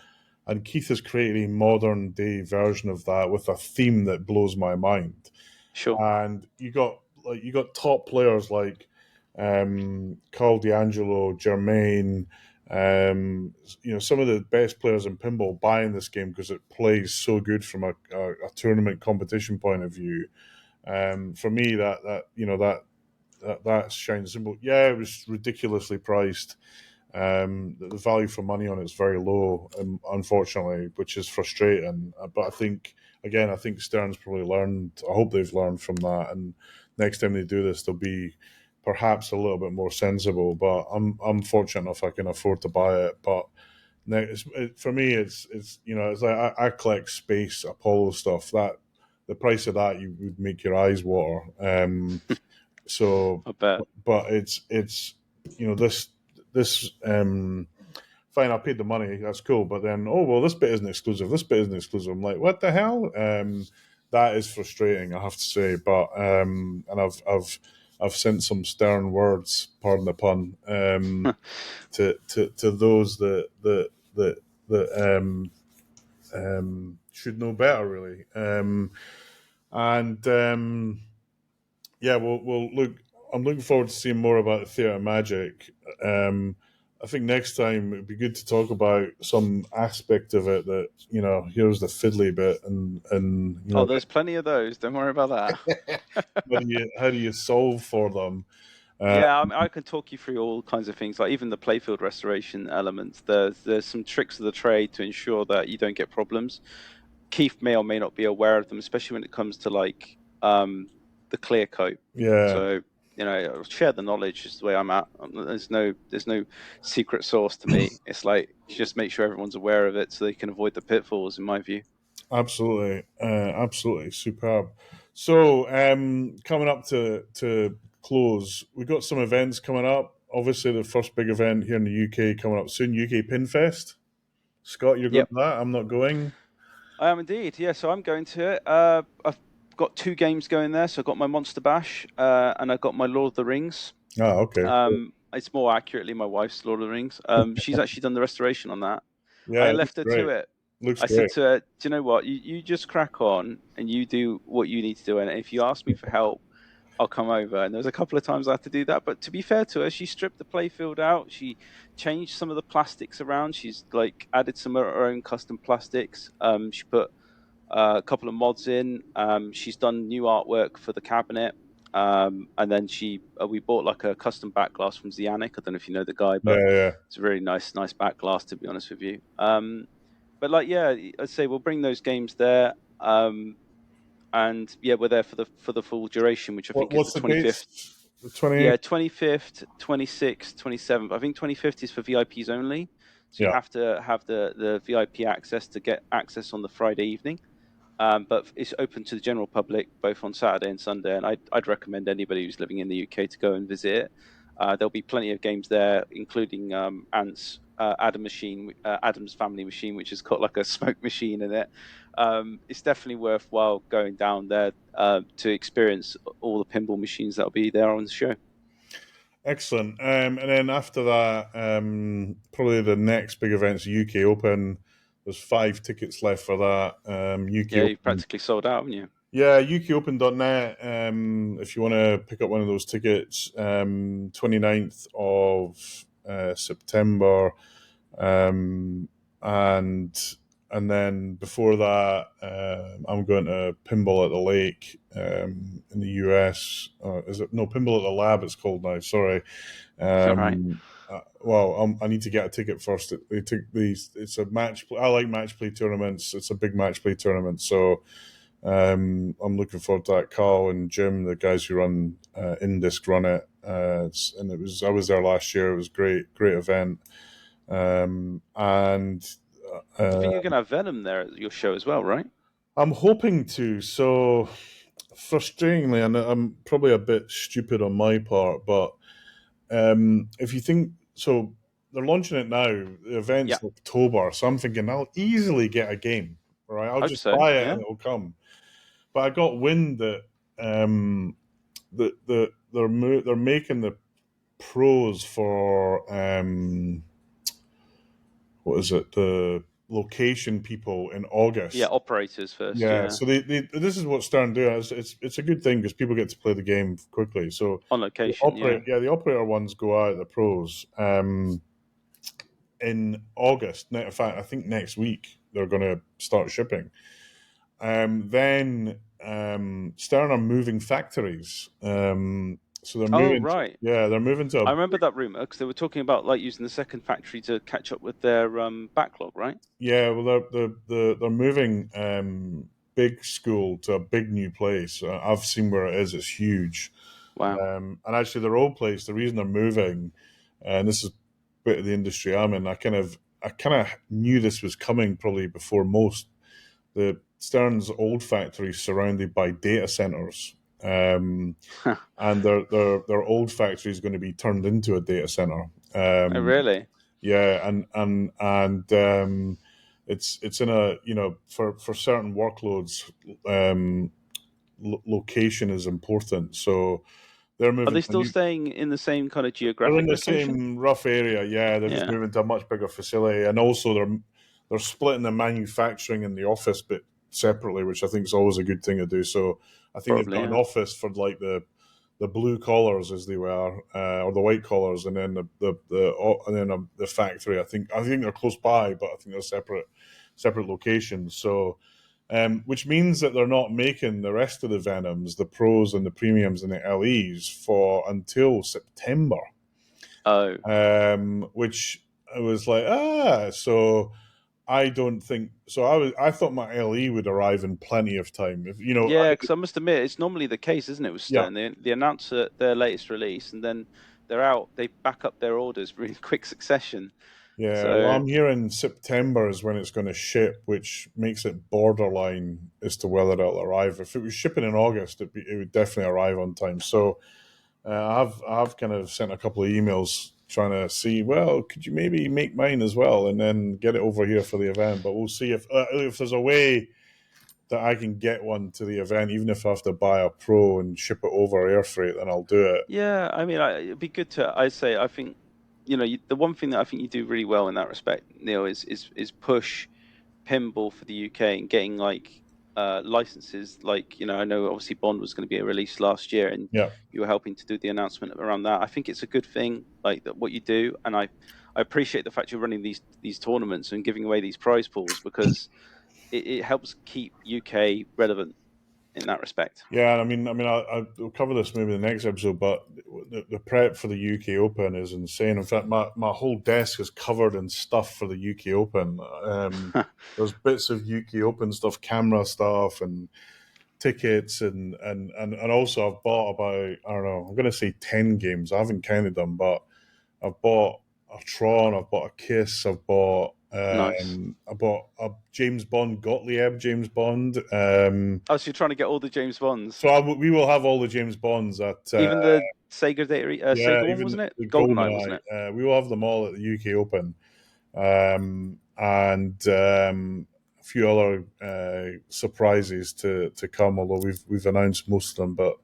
and Keith has created a modern day version of that with a theme that blows my mind. Sure. And you got top players like Carl D'Angelo, Jermaine, some of the best players in pinball buying this game because it plays so good from a tournament competition point of view. For me, that shines symbol. Yeah, it was ridiculously priced. The value for money on it's very low, unfortunately, which is frustrating. But I think Stern's probably learned. I hope they've learned from that, and next time they do this, they'll be perhaps a little bit more sensible. But I'm fortunate enough I can afford to buy it. But for me, it's like I collect Space Apollo stuff. That the price of that you would make your eyes water. So, I bet. but it's this fine. I paid the money. That's cool. But then, oh well, this bit isn't exclusive. This bit isn't exclusive. I'm like, what the hell? That is frustrating, I have to say. But and I've sent some stern words, pardon the pun, to those that should know better, really. And yeah, we'll look. I'm looking forward to seeing more about the Theatre of Magic. I think next time it'd be good to talk about some aspect of it that here's the fiddly bit, and Oh, there's plenty of those. Don't worry about that. how do you solve for them? Uh, Yeah, I mean, I can talk you through all kinds of things, like even the playfield restoration elements. There's some tricks of the trade to ensure that you don't get problems. Keith may or may not be aware of them, especially when it comes to like the clear coat. yeah, So share the knowledge is the way I'm at. There's no secret sauce to me. It's like just make sure everyone's aware of it so they can avoid the pitfalls. In my view. absolutely superb. So coming up to close, we've got some events coming up. Obviously, the first big event here in the UK coming up soon, UK Pinfest. Scott, you're going Yep, to that? I'm not going. I am indeed. Yeah, so I'm going to it. I've got two games going there. So I've got my Monster Bash and I've got my Lord of the Rings. Ah, okay. Cool. It's more accurately my wife's Lord of the Rings. She's actually done the restoration on that. Yeah, I it looks left her to great. it. Looks I said great. to her, "Do you know what? You just crack on and you do what you need to do. And if you ask me for help, I'll come over." And there was a couple of times I had to do that. But to be fair to her, she stripped the playfield out. She changed some of the plastics around. She's like added some of her own custom plastics. She put a couple of mods in. She's done new artwork for the cabinet. And then we bought like a custom back glass from Zianic. I don't know if you know the guy, but Yeah, yeah. it's a really nice back glass, to be honest with you. But like, yeah, I'd say we'll bring those games there. And yeah, we're there for the full duration, which I think is the What's the dates? 25th. The 20. Yeah, 25th, 26th, 27th. I think 25th is for VIPs only. So you Yeah, have to have the VIP access to get access on the Friday evening. But it's open to the general public both on Saturday and Sunday, and I'd recommend anybody who's living in the UK to go and visit it. There'll be plenty of games there, including Ant's Adam's Family Machine, which has got like a smoke machine in it. It's definitely worthwhile going down there to experience all the pinball machines that'll be there on the show. excellent. And then after that, probably the next big event's UK Open. There's 5 tickets left for that. UK Yeah, you've Open. practically sold out, haven't you? Yeah, UKOpen.net. If you want to pick up one of those tickets, 29th of September, um, and and then before that, I'm going to Pinball at the Lake in the US. Is it no Pinball at the Lab? It's called now. Sorry. All right. I need to get a ticket first. They took these. It's a match. I like match play tournaments. It's a big match play tournament, so I'm looking forward to that. Carl and Jim, the guys who run Indisc, run it, and I was there last year. It was great event, and I uh, think you're going to have Venom there at your show as well, right? I'm hoping to. So frustratingly, and I'm probably a bit stupid on my part, but if you think so, they're launching it now. The Yeah, event's October, so I'm thinking I'll easily get a game. Right, I'll hope just so. buy it Yeah. and it'll come. But I got wind that they're making the pros for what is it, the location people in Yeah, August. operators first. Yeah, Yeah, so this is what Stern do. It's a good thing because people get to play the game quickly. So on location. Yeah. the operator ones go out, the pros, in August. In fact, I think next week they're going to start shipping. Then Stern are moving factories. So they're Oh, moving. right. They're moving to a I remember that rumor because they were talking about like using the second factory to catch up with their backlog, right? yeah. Well, they're moving big school to a big new place. I've seen where it is. It's huge. Wow. And actually, their old place. The reason they're moving, and this is a bit of the industry I'm in. I kind of knew this was coming probably before most. The Stern's old factory is surrounded by data centers. And their old factory is going to be turned into a data center. Oh, Um, really? yeah, and it's in a for certain workloads, location is important. So they're Are moving they to a still new. staying in the same kind of They're in geographic the location? same rough area. Yeah, they're just Yeah, moving to a much bigger facility, and also they're splitting the manufacturing and the office bit separately, which I think is always a good thing to do. So I think they've probably. got an Yeah. office for like the blue collars as they were, or the white collars, and then the factory. I think they're close by, but I think they're separate locations. So, which means that they're not making the rest of the Venoms, the pros and the premiums and the LEs for until September. Oh, Which I was like, so I don't think so. I thought my LE would arrive in plenty of time. If you know, yeah. Because I must admit, it's normally the case, isn't it, with yeah, Stern? They announce their latest release, and then they're out. They back up their orders really quick succession. yeah. Well, So I'm hearing September is when it's going to ship, which makes it borderline as to whether it'll arrive. If it was shipping in August, it would definitely arrive on time. So I've kind of sent a couple of emails trying to see, well, could you maybe make mine as well and then get it over here for the event? But we'll see if there's a way that I can get one to the event, even if I have to buy a pro and ship it over air freight, then I'll do it. yeah, I mean, it'd be good to. I say, I think, the one thing that I think you do really well in that respect, Neil, is push pinball for the UK and getting like licenses. Like, I know obviously Bond was going to be released last year, and Yeah. you were helping to do the announcement around that. I think it's a good thing, like that what you do, and I appreciate the fact you're running these tournaments and giving away these prize pools because it helps keep UK relevant in that respect. Yeah, I'll cover this maybe in the next episode, but the prep for the UK Open is insane. In fact, my whole desk is covered in stuff for the UK Open. There's bits of UK Open stuff, camera stuff, and tickets, and also I've bought about, I don't know, I'm going to say 10 games. I haven't counted them, but I've bought a Tron, I've bought a Kiss, Nice. I bought a James Bond, Gottlieb James Bond. Oh, so you're trying to get all the James Bonds, We will have all the James Bonds at even the Sega yeah, Sega one, even wasn't it? the GoldenEye, GoldenEye. wasn't it? We will have them all at the UK Open, and a few other surprises to come. Although we've announced most of them, but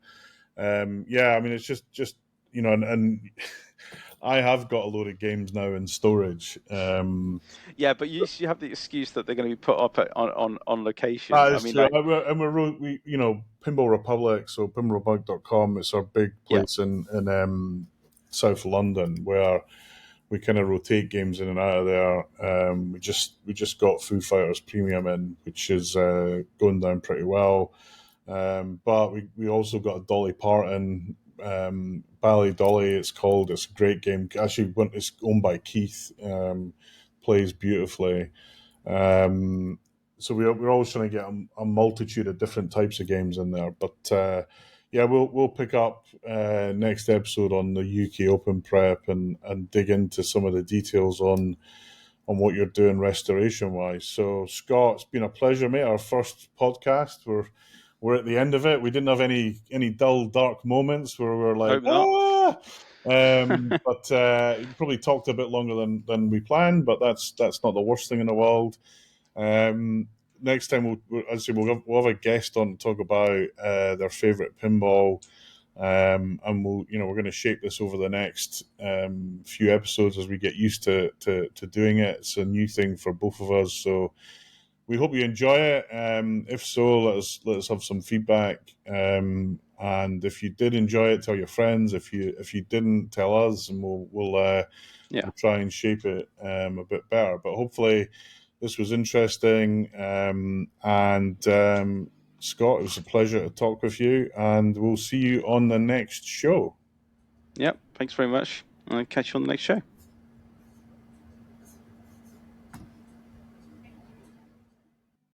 yeah, I mean it's just and I have got a load of games now in storage. Yeah, but you have the excuse that they're going to be put up on location. That I is mean, true. like, We Pinball Republic, so pinballreppublic.com, it's our big yeah, place in South London where we kind of rotate games in and out of there. We just got Foo Fighters Premium in, which is going down pretty well. But we also got a Dolly Parton, Bally Dolly. It's called. It's a great game. Actually, it's owned by Keith. Plays beautifully. Um, so we're always trying to get a multitude of different types of games in there. But yeah, we'll pick up next episode on the UK Open prep and dig into some of the details on what you're doing restoration wise. So Scott, it's been a pleasure, mate. Our first podcast. We're at the end of it. We didn't have any dull, dark moments where we were like, Hope not. ah. But you probably talked a bit longer than we planned, but that's not the worst thing in the world. Next time we'll have a guest on to talk about their favorite pinball, and we're going to shape this over the next few episodes as we get used to doing it. It's a new thing for both of us, so we hope you enjoy it. If so, let us have some feedback. And if you did enjoy it, tell your friends. If you didn't, tell us, and we'll try and shape it a bit better. But hopefully, this was interesting. And Scott, it was a pleasure to talk with you, and we'll see you on the next show. Yep. Thanks very much. I'll catch you on the next show.